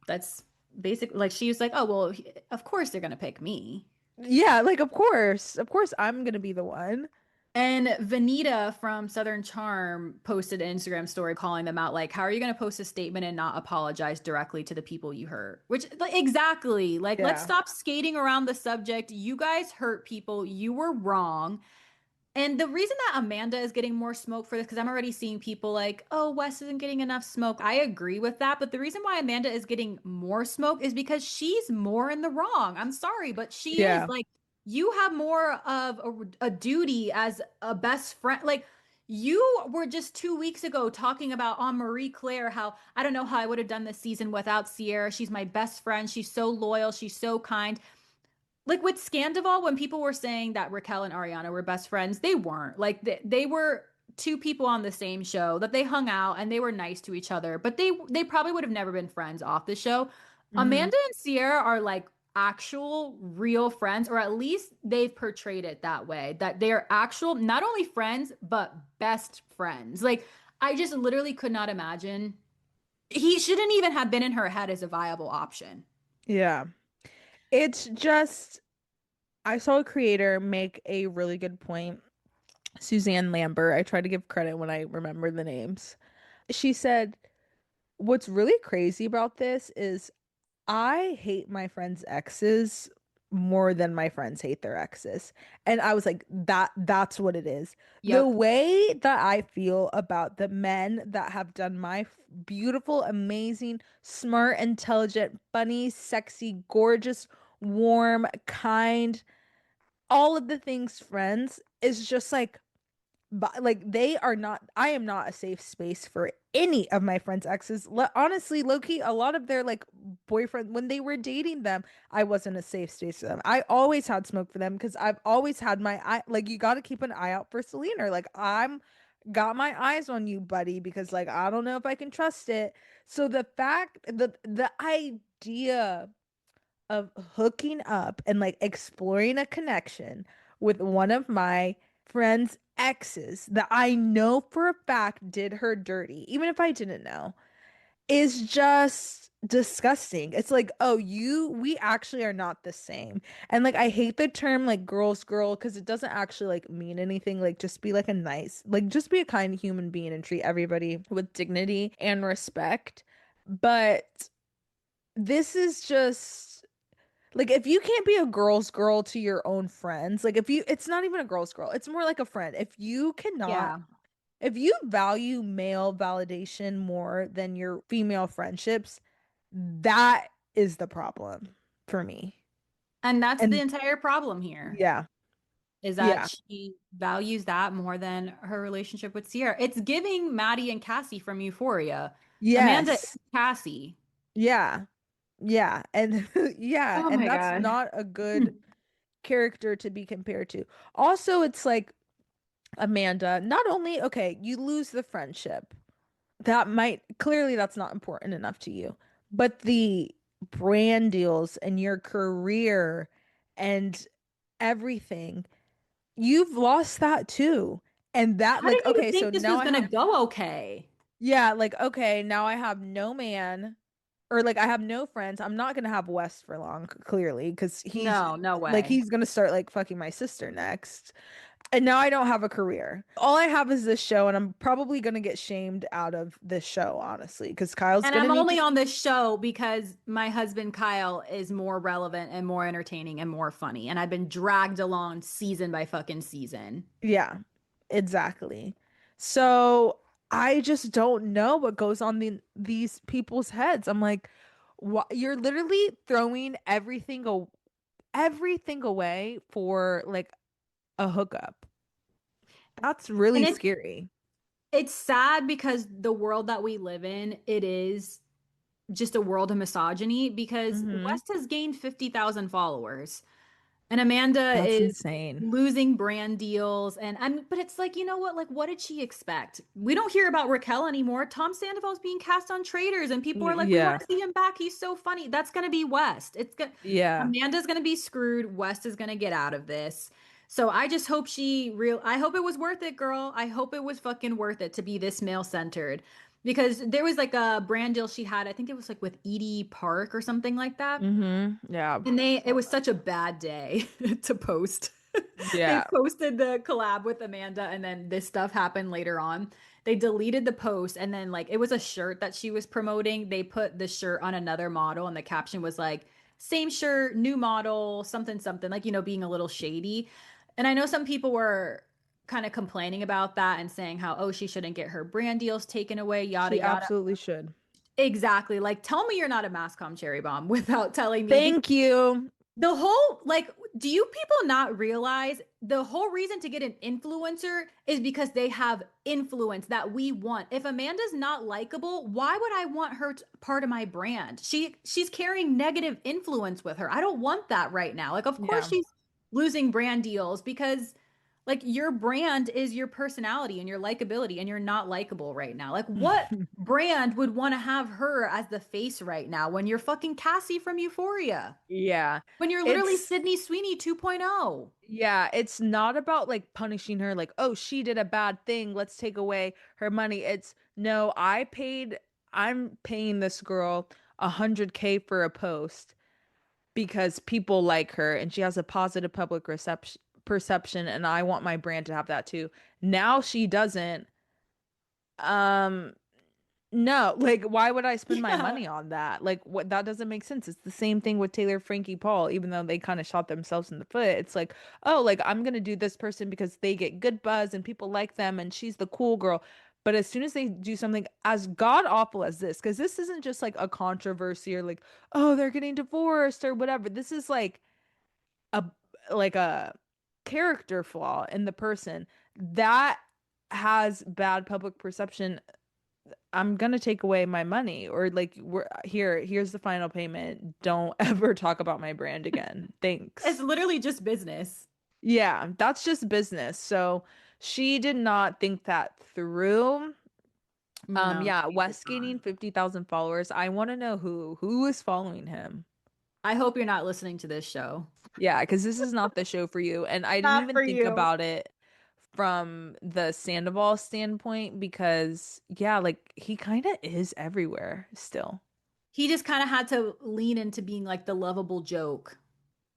That's basically like she was like, "Oh, well, of course they're going to pick me." Yeah, like of course I'm gonna be the one. And Vanita from Southern Charm posted an Instagram story calling them out, like, how are you going to post a statement and not apologize directly to the people you hurt? Which, like, exactly, like, let's Yeah. stop skating around the subject. You guys hurt people. You were wrong. And the reason that Amanda is getting more smoke for this, because I'm already seeing people like, oh, Wes isn't getting enough smoke. I agree with that. But the reason why Amanda is getting more smoke is because she's more in the wrong. I'm sorry, but she is. Yeah. Like, you have more of a duty as a best friend. Like, you were just 2 weeks ago talking about on Marie Claire how I don't know how I would have done this season without Sierra. She's my best friend. She's so loyal. She's so kind. Like with Scandival, when people were saying that Raquel and Ariana were best friends, they weren't. Like they were two people on the same show that they hung out and they were nice to each other, but they probably would have never been friends off the show. Hmm. Amanda and Sierra are like actual real friends, or at least they've portrayed it that way, that they are actual not only friends but best friends. Like I just literally could not imagine he shouldn't even have been in her head as a viable option. Yeah. It's just, I saw a creator make a really good point. Suzanne Lambert. I try to give credit when I remember the names. She said, what's really crazy about this is I hate my friends' exes more than my friends hate their exes. And I was like, that's what it is. The Yep. way that I feel about the men that have done my beautiful, amazing, smart, intelligent, funny, sexy, gorgeous, warm, kind, all of the things friends is just like, but like they are not, I am not a safe space for any of my friends' exes. Honestly, low-key, a lot of their like boyfriend when they were dating them, I wasn't a safe space for them. I always had smoke for them because I've always had my eye, like you got to keep an eye out for Selena. Like I'm got my eyes on you, buddy, because like I don't know if I can trust it. So the fact, the idea of hooking up and like exploring a connection with one of my friend's exes that I know for a fact did her dirty, even if I didn't know, is just disgusting. It's like, oh, we actually are not the same. And like, I hate the term like girl's girl because it doesn't actually like mean anything. Like, just be like a nice, like, just be a kind human being and treat everybody with dignity and respect. But this is just like if you can't be a girl's girl to your own friends, like if you it's not even a girl's girl, it's more like a friend. If you cannot Yeah. if you value male validation more than your female friendships, that is the problem for me. And that's the And entire problem here, yeah. is that Yeah. she values that more than her relationship with Sierra. It's giving Maddie and Cassie from Euphoria. Amanda Yes. is Cassie. Yeah. Yeah. And yeah, Oh and my that's God. not a good character to be compared to. Also, it's like Amanda, not only okay, you lose the friendship. That might clearly that's not important enough to you. But the brand deals and your career and everything, you've lost that too. And that How like did you okay, so think this now was I gonna have go okay? yeah, like okay, now I have no man or like I have no friends. I'm not gonna have Wes for long, clearly, because No, no like way. he's gonna start like fucking my sister next. And now I don't have a career. All I have is this show, and I'm probably gonna get shamed out of this show, honestly, because Kyle's And gonna I'm need to. only on this show because my husband Kyle is more relevant and more entertaining and more funny. And I've been dragged along season by fucking season. Yeah, exactly. So I just don't know what goes on these people's heads. I'm like, what? You're literally throwing everything away for like a hookup. That's And really scary. it's sad because the world that we live in, it is just a world of misogyny because Hmm. West has gained 50,000 followers. And Amanda That's is insane. losing brand deals. And I'm, but it's like, you know what? Like, what did she expect? We don't hear about Raquel anymore. Tom Sandoval's being cast on Traitors, and people are like, we want Yeah. to see him back. He's so funny. That's going to be West. It's good. Yeah. Amanda's going to be screwed. West is going to get out of this. So I just hope I hope it was worth it, girl. I hope it was fucking worth it to be this male centered because there was like a brand deal she had. I think it was like with Edie Park or something like that. Yeah. And it was such a bad day to post. They Yeah. posted the collab with Amanda and then this stuff happened later on. They deleted the post and then like it was a shirt that she was promoting. They put the shirt on another model and the caption was like, same shirt, new model, something, something, like, being a little shady. And I know some people were kind of complaining about that and saying how, oh, she shouldn't get her brand deals taken away, yada, She yada. absolutely should. Exactly. Like, tell me you're not a mass comm cherry bomb without telling me. Thank you. The whole, like, do you people not realize the whole reason to get an influencer is because they have influence that we want? If Amanda's not likable, why would I want her part of my brand? She's carrying negative influence with her. I don't want that right now. Like, of course Yeah. she's losing brand deals because like your brand is your personality and your likability, and you're not likable right now. Like, what brand would want to have her as the face right now when you're fucking Cassie from Euphoria? Yeah. When you're literally It's Sydney Sweeney 2.0. yeah, it's not about like punishing her like, "Oh, she did a bad thing, let's take away her money." It's no, I'm paying this girl 100K for a post because people like her and she has a positive public reception perception and I want my brand to have that too. Now she doesn't. Um No, like why would I spend my Yeah. money on that? Like what that doesn't make sense. It's the same thing with Taylor Frankie Paul, even though they kind of shot themselves in the foot. It's like, oh, like I'm gonna do this person because they get good buzz and people like them and she's the cool girl. But as soon as they do something as god awful as this, because this isn't just like a controversy or like, oh, they're getting divorced or whatever. This is a like a character flaw in the person that has bad public perception. I'm gonna take away my money or like here's the final payment. Don't ever talk about my brand again. It's Thanks. literally just business. Yeah, that's just business. So she did not think that through. No, Yeah, she did West not. gaining 50,000 followers. I want to know who is following him. I hope you're not listening to this show. Yeah, because this is not the show for you. And I didn't Not even for think you. about it from the Sandoval standpoint because yeah, like he kind of is everywhere still. He just kind of had to lean into being like the lovable joke.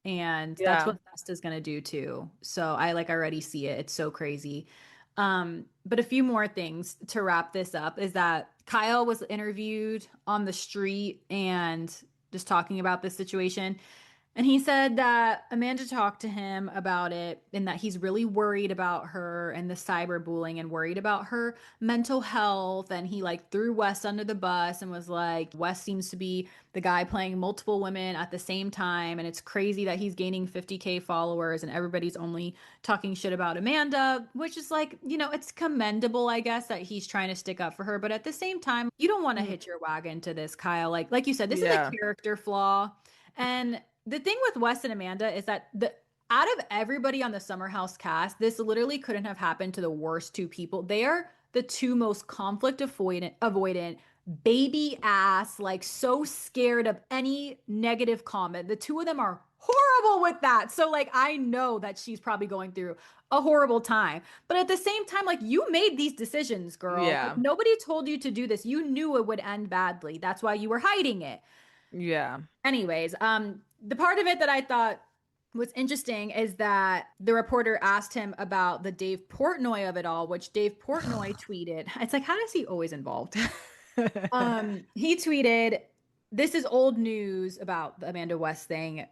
And that's Yeah. what Fest is going to do too. So I like already see it. It's so crazy. But a few more things to wrap this up is that Kyle was interviewed on the street and just talking about this situation. And he said that Amanda talked to him about it and that he's really worried about her and the cyberbullying and worried about her mental health. And he like threw Wes under the bus and was like, Wes seems to be the guy playing multiple women at the same time. And it's crazy that he's gaining 50K followers and everybody's only talking shit about Amanda, which is like, it's commendable, I guess, that he's trying to stick up for her. But at the same time, you don't want to Mm, hitch your wagon to this, Kyle. Like you said, this is a yeah. character flaw. And the thing with Wes and Amanda is that the out of everybody on the Summer House cast, this literally couldn't have happened to the worst two people. They are the two most conflict avoidant baby ass, like so scared of any negative comment. The two of them are horrible with that. So like I know that she's probably going through a horrible time. But at the same time, like you made these decisions, girl. Like Yeah. nobody told you to do this. You knew it would end badly. That's why you were hiding it. Yeah. Anyways, the part of it that I thought was interesting is that the reporter asked him about the Dave Portnoy of it all, which Dave Portnoy tweeted. It's like, how is he always involved? He tweeted, "This is old news about the Amanda West thing.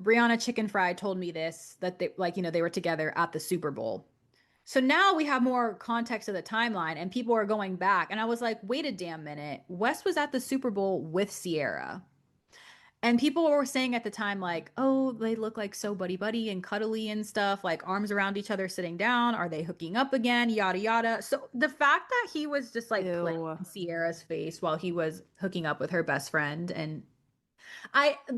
Brianna Chicken Fry told me this that they like, they were together at the Super Bowl." So now we have more context of the timeline and people are going back. And I was like, wait a damn minute. West was at the Super Bowl with Sierra. And people were saying at the time, like, oh, they look like so buddy buddy and cuddly and stuff, like arms around each other sitting down. Are they hooking up again? Yada, yada. So the fact that he was just like playing Ew. in Sierra's face while he was hooking up with her best friend.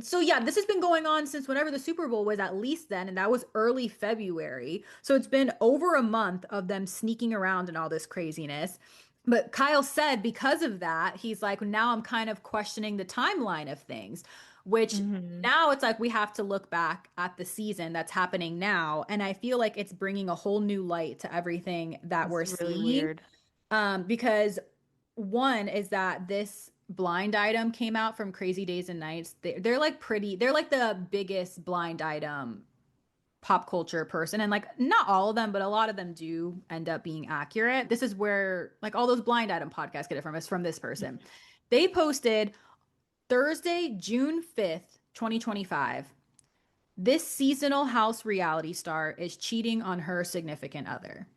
So yeah, this has been going on since whenever the Super Bowl was, at least then. And that was early February. So it's been over a month of them sneaking around and all this craziness. But Kyle said because of that, he's like, now I'm kind of questioning the timeline of things, which Hmm. now it's like we have to look back at the season that's happening now. And I feel like it's bringing a whole new light to everything that It's we're really seeing. weird. Because one is that this blind item came out from Crazy Days and Nights. They're like they're like the biggest blind item pop culture person. And like not all of them, but a lot of them do end up being accurate. This is where like all those blind item podcasts get it from, is from this person. They posted Thursday, June 5th, 2025. This seasonal house reality star is cheating on her significant other.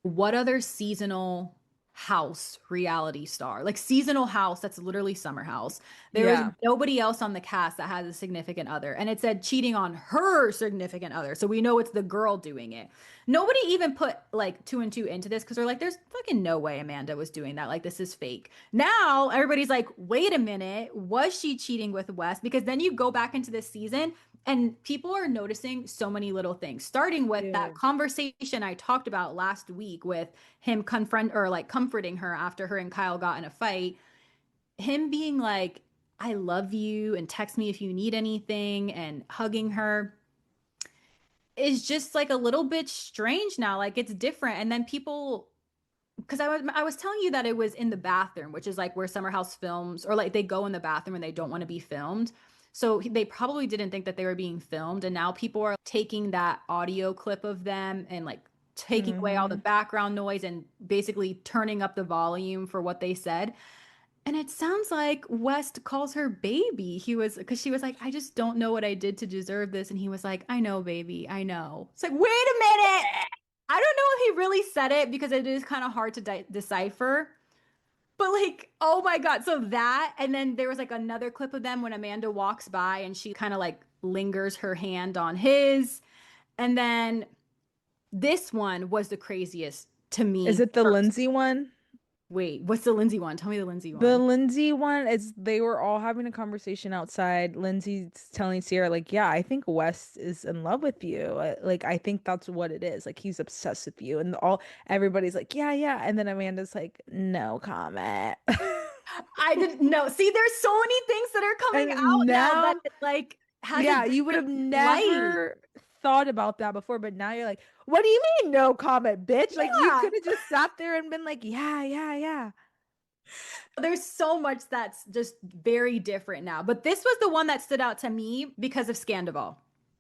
what other seasonal house reality star, like seasonal house, that's literally Summer House. There is Yeah. nobody else on the cast that has a significant other. And it said cheating on her significant other. So we know it's the girl doing it. Nobody even put like two and two into this because they're like, there's fucking no way Amanda was doing that. Like, this is fake. Now everybody's like, wait a minute, was she cheating with Wes? Because then you go back into this season and people are noticing so many little things, starting with that Dude. conversation I talked about last week with him confront or like comforting her after her and Kyle got in a fight. Him being like, I love you and text me if you need anything and hugging her is just like a little bit strange now. Like, it's different. And then people, because I was telling you that it was in the bathroom, which is like where Summer House films, or like they go in the bathroom and they don't want to be filmed. So they probably didn't think that they were being filmed, and now people are taking that audio clip of them and like taking away all the Hmm. background noise and basically turning up the volume for what they said. And it sounds like West calls her baby. He was, because she was like, I just don't know what I did to deserve this. And he was like, I know, baby, I know. It's like, wait a minute. I don't know if he really said it because it is kind of hard to decipher. But like, oh my God. So that, and then there was like another clip of them when Amanda walks by and she kind of like lingers her hand on his. And then this one was the craziest to Is me. it the Lindsay one? Wait, what's the Lindsay one? Tell me the Lindsay The one. Lindsay one is they were all having a conversation outside. Lindsay's telling Sierra, like, yeah, I think Wes is in love with you. Like, I think that's what it is. Like, he's obsessed with you. And all everybody's like, yeah, yeah. And then Amanda's like, no comment. I didn't know. See, there's so many things that are coming And out now that now, it, like, has a yeah, you would different have light. never thought about that before, but now you're like, what do you mean no comment, bitch? Like, you Yeah. could have just sat there and been like, yeah, yeah, yeah. There's so much that's just very different now. But this was the one that stood out to me because of Scandival.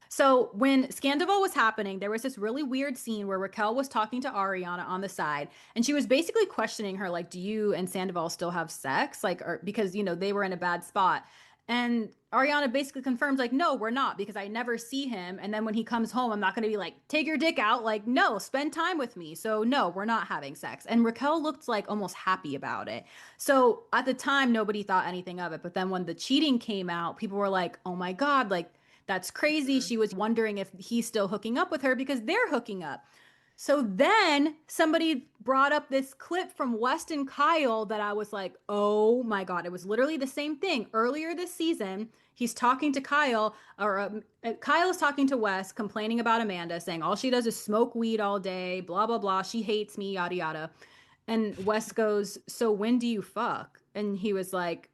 So when Scandival was happening, there was this really weird scene where Raquel was talking to Ariana on the side, and she was basically questioning her, like, "Do you and Sandoval still have sex?" Like, or because they were in a bad spot. And Ariana basically confirms, like, "No, we're not, because I never see him. And then when he comes home, I'm not going to be like, take your dick out. Like, no, spend time with me. So, no, we're not having sex." And Raquel looked like almost happy about it. So at the time, nobody thought anything of it. But then when the cheating came out, people were like, oh my God, like, that's crazy. Mhm. She was wondering if he's still hooking up with her because they're hooking up. So then somebody brought up this clip from West and Kyle that I was like, oh my God. It was literally the same thing. Earlier this season, he's talking to Kyle, or Kyle is talking to West, complaining about Amanda, saying all she does is smoke weed all day, blah, blah, blah. She hates me, yada, yada. And West goes, so when do you fuck? And he was like,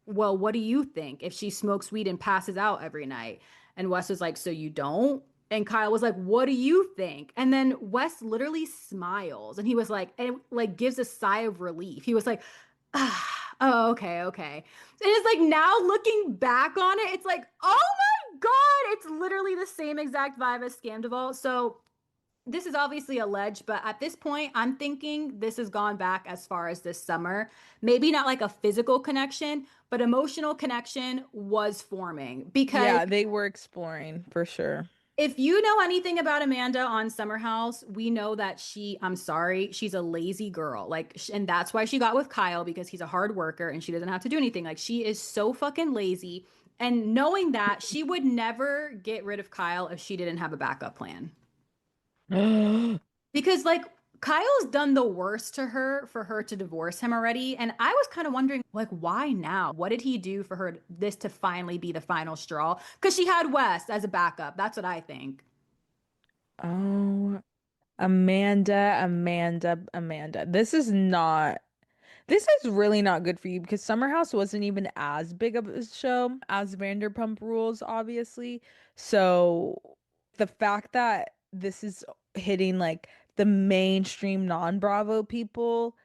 well, what do you think if she smokes weed and passes out every night? And Wes was like, so you don't? And Kyle was like, what do you think? And then Wes literally smiles and he was like, and like gives a sigh of relief. He was like, ah, oh, okay, okay. And it's like now looking back on it, it's like, oh my God, it's literally the same exact vibe as Scamdival. So this is obviously alleged, but at this point, I'm thinking this has gone back as far as this summer. Maybe not like a physical connection, but emotional connection was forming. Because Yeah, they were exploring for sure. if you know anything about Amanda on Summer House, we know that I'm sorry, she's a lazy girl. Like, and that's why she got with Kyle because he's a hard worker and she doesn't have to do anything. Like, she is so fucking lazy. And knowing that, she would never get rid of Kyle if she didn't have a backup plan. Because like Kyle's done the worst to her for her to divorce him already. And I was kind of wondering, like, why now? What did he do for her this to finally be the final straw? Because she had Wes as a backup. That's what I think. Oh, Amanda, Amanda, Amanda. This is really not good for you because Summer House wasn't even as big of a show as Vanderpump Rules, obviously. So the fact that this is hitting like the mainstream non-Bravo people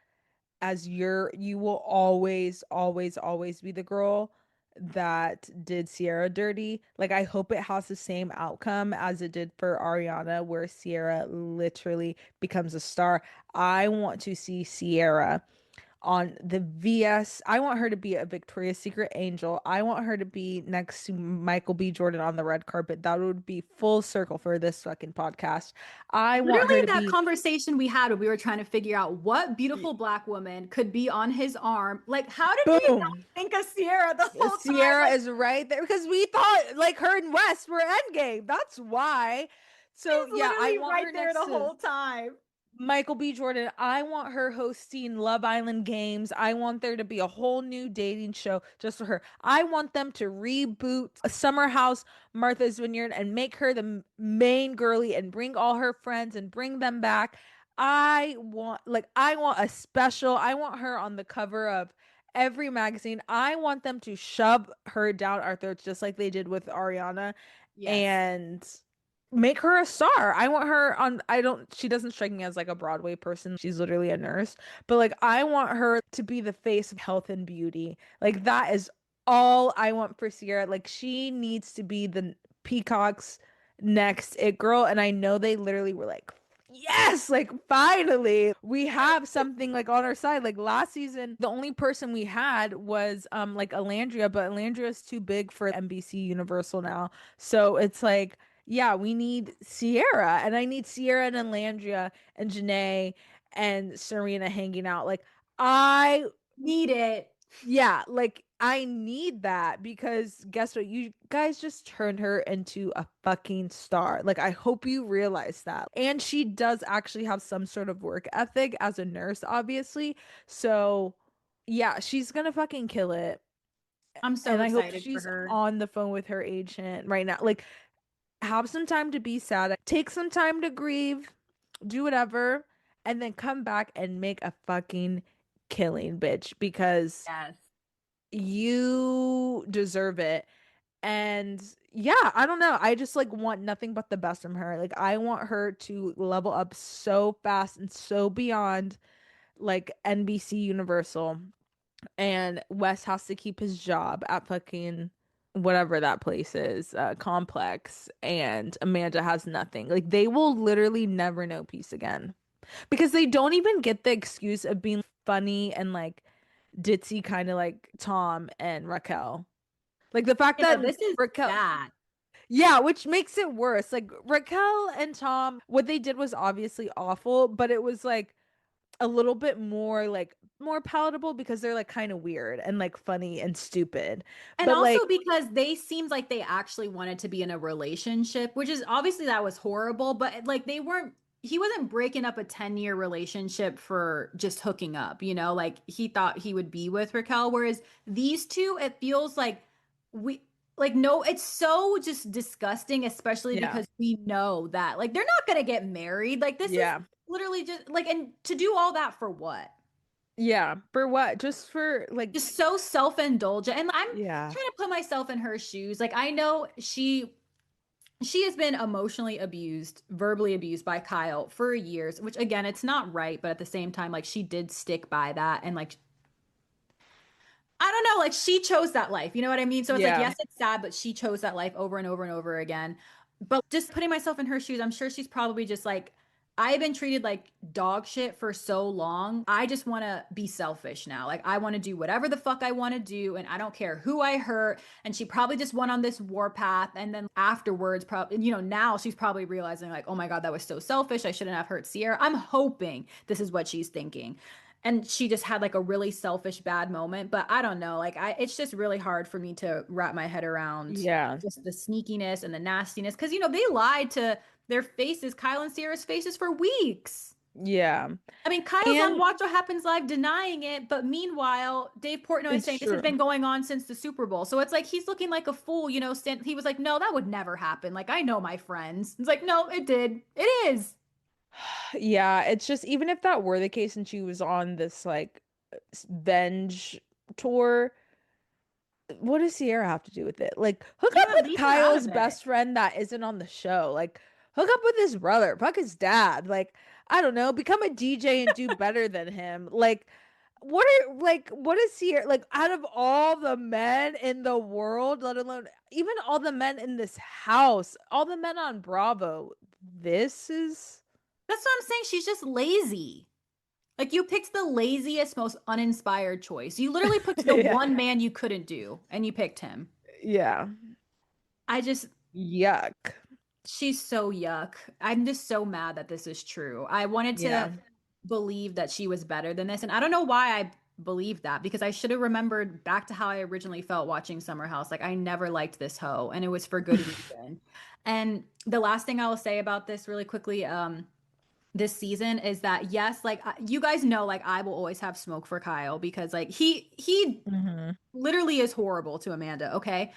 as you will always, always, always be the girl that did Sierra dirty. Like, I hope it has the same outcome as it did for Ariana, where Sierra literally becomes a star. I want to see Sierra on the VS. I want her to be a Victoria's Secret angel. I want her to be next to Michael B. Jordan on the red carpet. That would be full circle for this fucking podcast. I want Literally her to that be conversation we had when we were trying to figure out what beautiful black woman could be on his arm. Like, how did we not boom. think of Sierra the whole time? Sierra Like, is right there because we thought like her and West were endgame. That's why. So she's yeah, I literally want right her there next the to whole time. Michael B. Jordan. I want her hosting Love Island games. I want there to be a whole new dating show just for her. I want them to reboot Summer House, Martha's Vineyard, and make her the main girly and bring all her friends and bring them back. I want a special. I want her on the cover of every magazine. I want them to shove her down our throats just like they did with Ariana Yes. and make her a star. I want her on I don't she doesn't strike me as like a Broadway person. She's literally a nurse, but like I want her to be the face of health and beauty. Like that is all I want for Sierra. Like she needs to be the Peacock's next it girl and I know they literally were like yes, like finally we have something like on our side. Like last season, the only person we had was like Alandria, but Alandria's too big for NBC Universal now. So it's like yeah, we need Sierra, and I need Sierra and Alandria and Janae and Serena hanging out. Like, I, Need it. yeah, like, I need that because guess what? You guys just turned her into a fucking star. Like, I hope you realize that. And she does actually have some sort of work ethic as a nurse, obviously. So, yeah, she's gonna fucking kill it. I'm so And I hope excited for she's her. on the phone with her agent right now. Like, have some time to be sad, take some time to grieve, do whatever, and then come back and make a fucking killing, bitch, because Yes. you deserve it. And yeah, I don't know. I just like want nothing but the best from her. Like I want her to level up so fast and so beyond like NBC Universal and Wes has to keep his job at fucking whatever that place is, Complex, and Amanda has nothing. Like they will literally never know peace again because they don't even get the excuse of being funny and like ditzy, kind of like Tom and Raquel. Like the fact You know, that this is Raquel, sad. yeah, which makes it worse. Like Raquel and Tom, what they did was obviously awful, but it was like a little bit more like more palatable because they're like kind of weird and like funny and stupid. And But also like, because they seemed like they actually wanted to be in a relationship, which is obviously that was horrible, but like they weren't, he wasn't breaking up a 10-year relationship for just hooking up, you know, like he thought he would be with Raquel. Whereas these two, it feels like we, like, no, it's so just disgusting, especially yeah, because we know that like they're not going to get married. Like, this is yeah, literally just like, and to do all that for what? yeah. For what? Just for like, Just so self-indulgent. And I'm yeah, trying to put myself in her shoes. Like, I know she has been emotionally abused, verbally abused by Kyle for years, which again, it's not right, but at the same time, like she did stick by that and like I don't know, like she chose that life. You know what I mean? So it's like, yeah, yes, it's sad, but she chose that life over and over and over again. But just putting myself in her shoes, I'm sure she's probably just like, I've been treated like dog shit for so long. I just want to be selfish now. Like, I want to do whatever the fuck I want to do, and I don't care who I hurt. And she probably just went on this warpath. And then afterwards, probably, you know, now she's probably realizing, like, oh my God, that was so selfish. I shouldn't have hurt Sierra. I'm hoping this is what she's thinking, and she just had like a really selfish bad moment. But I don't know, like, I it's just really hard for me to wrap my head around yeah, just the sneakiness and the nastiness, because you know they lied to their faces, Kyle and Sierra's faces, for weeks. yeah. I mean, Kyle's on And Watch What Happens Live denying it, but meanwhile Dave Portnoy is it's saying this has true. been going on since the Super Bowl. So it's like he's looking like a fool, you know. He was like, no, that would never happen, like, I know my friends. It's like, no, it did, it is. Yeah, it's just even if that were the case and she was on this like venge tour, what does Sierra have to do with it? Like, hook up Yeah, with leave her out Kyle's of it. best friend that isn't on the show. Like, hook up with his brother, fuck his dad. Like, I don't know, become a DJ and do better than him. Like, what is Sierra like out of all the men in the world, let alone even all the men in this house, all the men on Bravo, this is That's what I'm saying, she's just lazy. Like you picked the laziest, most uninspired choice. You literally picked the Yeah. one man you couldn't do, and you picked him. Yeah. I just, Yuck. she's so yuck. I'm just so mad that this is true. I wanted to Yeah. believe that she was better than this, and I don't know why I believed that because I should have remembered back to how I originally felt watching Summer House. Like I never liked this hoe, and it was for good reason. And the last thing I will say about this really quickly, this season is that yes, like you guys know, like I will always have smoke for Kyle because like he Hmm. literally is horrible to Amanda, okay?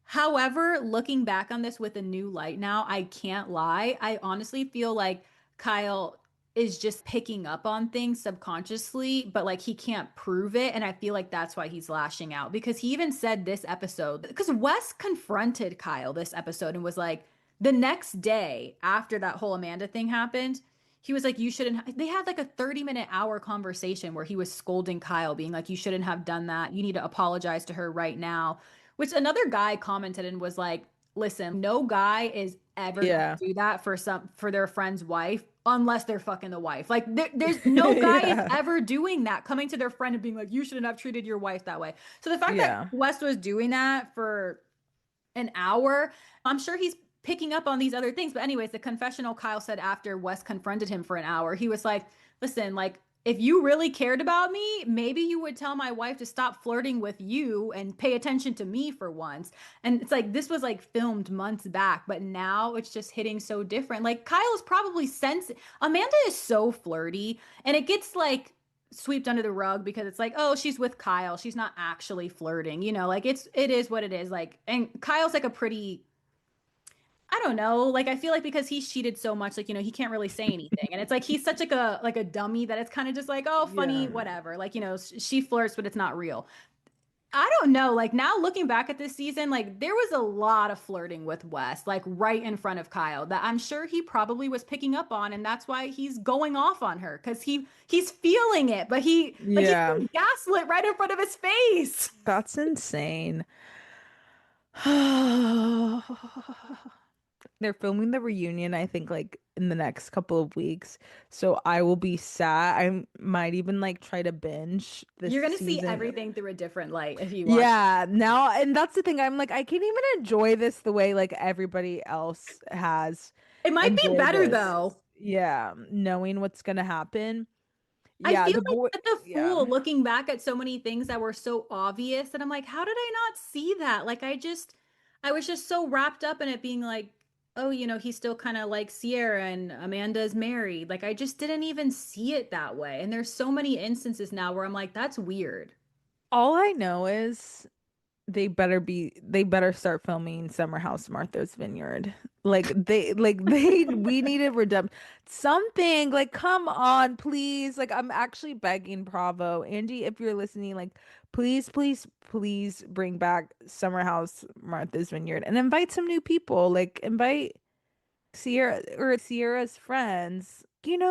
However, looking back on this with a new light now, I can't lie. I honestly feel like Kyle is just picking up on things subconsciously, but like he can't prove it. And I feel like that's why he's lashing out because he even said this episode, because Wes confronted Kyle this episode and was like, the next day after that whole Amanda thing happened, he was like, you shouldn't. They had like a 30-minute hour conversation where he was scolding Kyle, being like, you shouldn't have done that. You need to apologize to her right now. Which another guy commented and was like, listen, no guy is ever gonna Yeah. do that for their friend's wife unless they're fucking the wife. Like there's no guy is Yeah. ever doing that, coming to their friend and being like, you shouldn't have treated your wife that way. So the fact that Yeah. West was doing that for an hour, I'm sure he's picking up on these other things. But anyways, the confessional Kyle said after Wes confronted him for an hour, he was like, listen, like if you really cared about me, maybe you would tell my wife to stop flirting with you and pay attention to me for once. And it's like this was like filmed months back, but now it's just hitting so different. Like Kyle's probably Amanda is so flirty and it gets like swept under the rug because it's like, oh, she's with Kyle. She's not actually flirting. Like it is what it is. Like, and Kyle's like a pretty, I don't know. Like I feel like because he's cheated so much, like, he can't really say anything. And it's like he's such like a dummy that it's kind of just like, oh, funny, Yeah. whatever. Like, she flirts, but it's not real. I don't know. Like now looking back at this season, like there was a lot of flirting with Wes, like right in front of Kyle, that I'm sure he probably was picking up on, and that's why he's going off on her because he's feeling it, but he's Yeah. being gaslit right in front of his face. That's insane. They're filming the reunion, I think, like in the next couple of weeks. So I will be sad. I might even like try to binge this You're gonna see season. everything through a different light if you watch. Yeah, now, and that's the thing. I'm like, I can't even enjoy this the way like everybody else has It might be enjoyed better this. though. Yeah, knowing what's gonna happen. I Yeah, feel the like boy. such a Yeah. fool looking back at so many things that were so obvious that I'm like, how did I not see that? Like I was just so wrapped up in it being like, oh, he still kind of like Sierra and Amanda's married. Like I just didn't even see it that way. And there's so many instances now where I'm like, that's weird. All I know is they better start filming Summer House Martha's Vineyard. We needed redemption. Something like come on, please. Like I'm actually begging Bravo. Andy, if you're listening, like please, please, please bring back Summer House Martha's Vineyard and invite some new people. Like invite Sierra or Sierra's friends.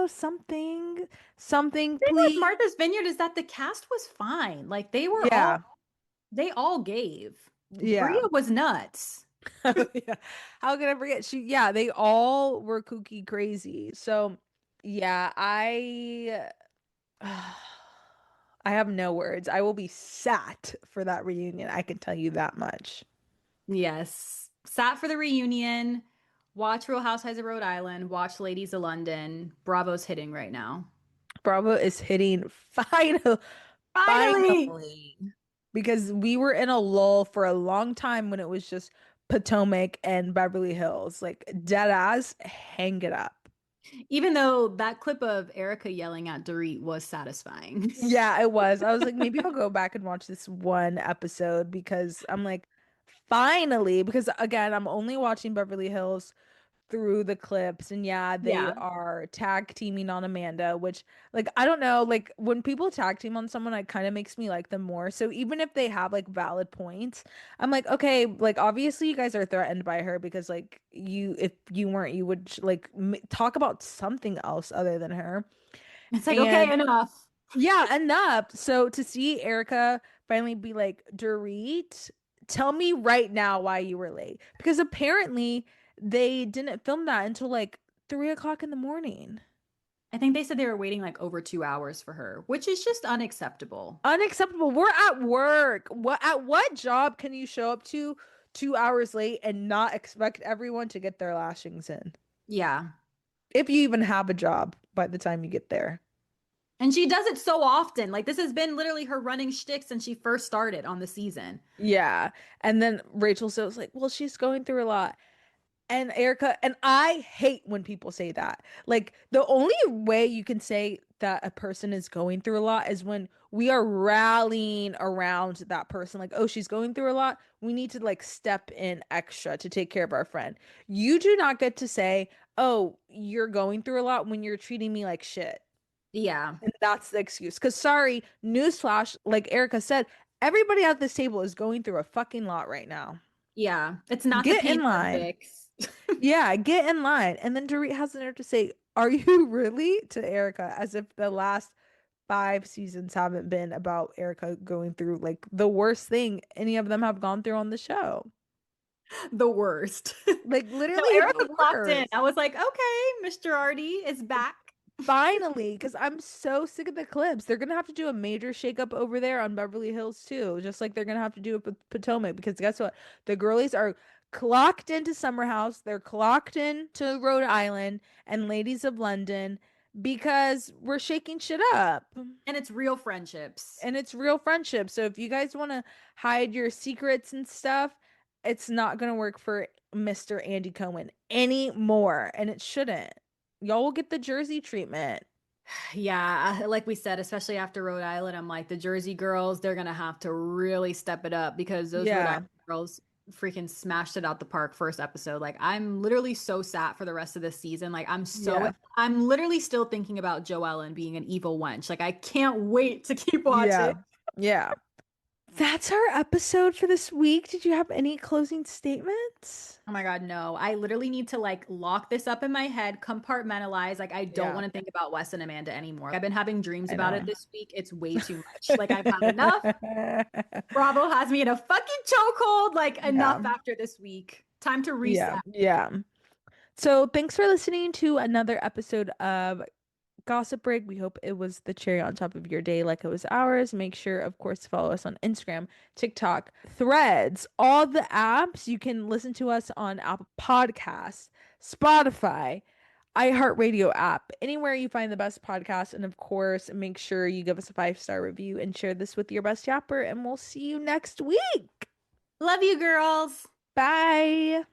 Something, The thing with please. Martha's Vineyard is that the cast was fine. Like Yeah. they all gave. Bria Yeah. was nuts. Yeah. How could I forget? Yeah, they all were kooky crazy. So, yeah, I have no words. I will be sat for that reunion. I can tell you that much. Yes. Sat for the reunion. Watch Real Housewives of Rhode Island. Watch Ladies of London. Bravo's hitting right now. Bravo is hitting Finally. finally, because we were in a lull for a long time when it was just Potomac and Beverly Hills. Like dead ass, hang it up. Even though that clip of Erika yelling at Dorit was satisfying. Yeah, it was. I was like, maybe I'll go back and watch this one episode because I'm like, finally, because again, I'm only watching Beverly Hills through the clips, and yeah, they Yeah. are tag teaming on Amanda, which, like, I don't know, like when people tag team on someone, it kind of makes me like them more. So even if they have like valid points, I'm like, okay, like obviously you guys are threatened by her because like if you weren't, you would like talk about something else other than her. It's like, okay, And enough. yeah, enough. So to see Erika finally be like, Dorit, tell me right now why you were late. Because apparently they didn't film that until like 3 o'clock in the morning. I think they said they were waiting like over 2 hours for her, which is just unacceptable. Unacceptable. We're at work. What job can you show up to 2 hours late and not expect everyone to get their lashings in? Yeah. If you even have a job by the time you get there. And she does it so often. Like this has been literally her running shtick since she first started on the season. Yeah. And then Rachel so was like, well, she's going through a lot. And Erica, and I hate when people say that. Like, the only way you can say that a person is going through a lot is when we are rallying around that person. Like, oh, she's going through a lot. We need to like step in extra to take care of our friend. You do not get to say, oh, you're going through a lot when you're treating me like shit. Yeah. And that's the excuse. Because, sorry, newsflash, like Erica said, everybody at this table is going through a fucking lot right now. Yeah. It's not the Get pain in line. Olympics. Yeah, get in line. And then Dorit has the nerve to say, are you really? To Erica, as if the last 5 seasons haven't been about Erica going through like the worst thing any of them have gone through on the show. The worst. Like No, literally Erica the clocked in. worst. I was like, okay, Mr. Artie is back. Finally, because I'm so sick of the clips. They're gonna have to do a major shakeup over there on Beverly Hills too, just like they're gonna have to do it with Potomac. Because guess what? The girlies are clocked into Summer House. They're clocked into Rhode Island and Ladies of London because we're shaking shit up. And it's real friendships. And it's real friendship. So if you guys want to hide your secrets and stuff, it's not gonna work for Mr. Andy Cohen anymore, and it shouldn't. Y'all will get the Jersey treatment. Yeah, like we said, especially after Rhode Island, I'm like the Jersey girls, they're gonna have to really step it up because those Rhode Island Yeah. girls freaking smashed it out the park first episode. Like I'm literally so sad for the rest of this season. Like Yeah. I'm literally still thinking about Joellen being an evil wench. Like I can't wait to keep watching. Yeah. Yeah. That's our episode for this week. Did you have any closing statements? Oh my God, no. I literally need to like lock this up in my head, compartmentalize. Like, I don't Yeah, want to think about Wes and Amanda anymore. I've been having dreams I about know. it this week. It's way too much. Like, I've had enough. Bravo has me in a fucking chokehold. Like, Yeah. enough after this week. Time to Yeah. reset. Yeah. So thanks for listening to another episode of Gossip Break. We hope it was the cherry on top of your day like it was ours. Make sure, of course, to follow us on Instagram, TikTok, Threads, all the apps. You can listen to us on Apple Podcasts, Spotify, iHeartRadio app, anywhere you find the best podcast. And of course, make sure you give us a 5-star review and share this with your best yapper. And we'll see you next week. Love you, girls. Bye.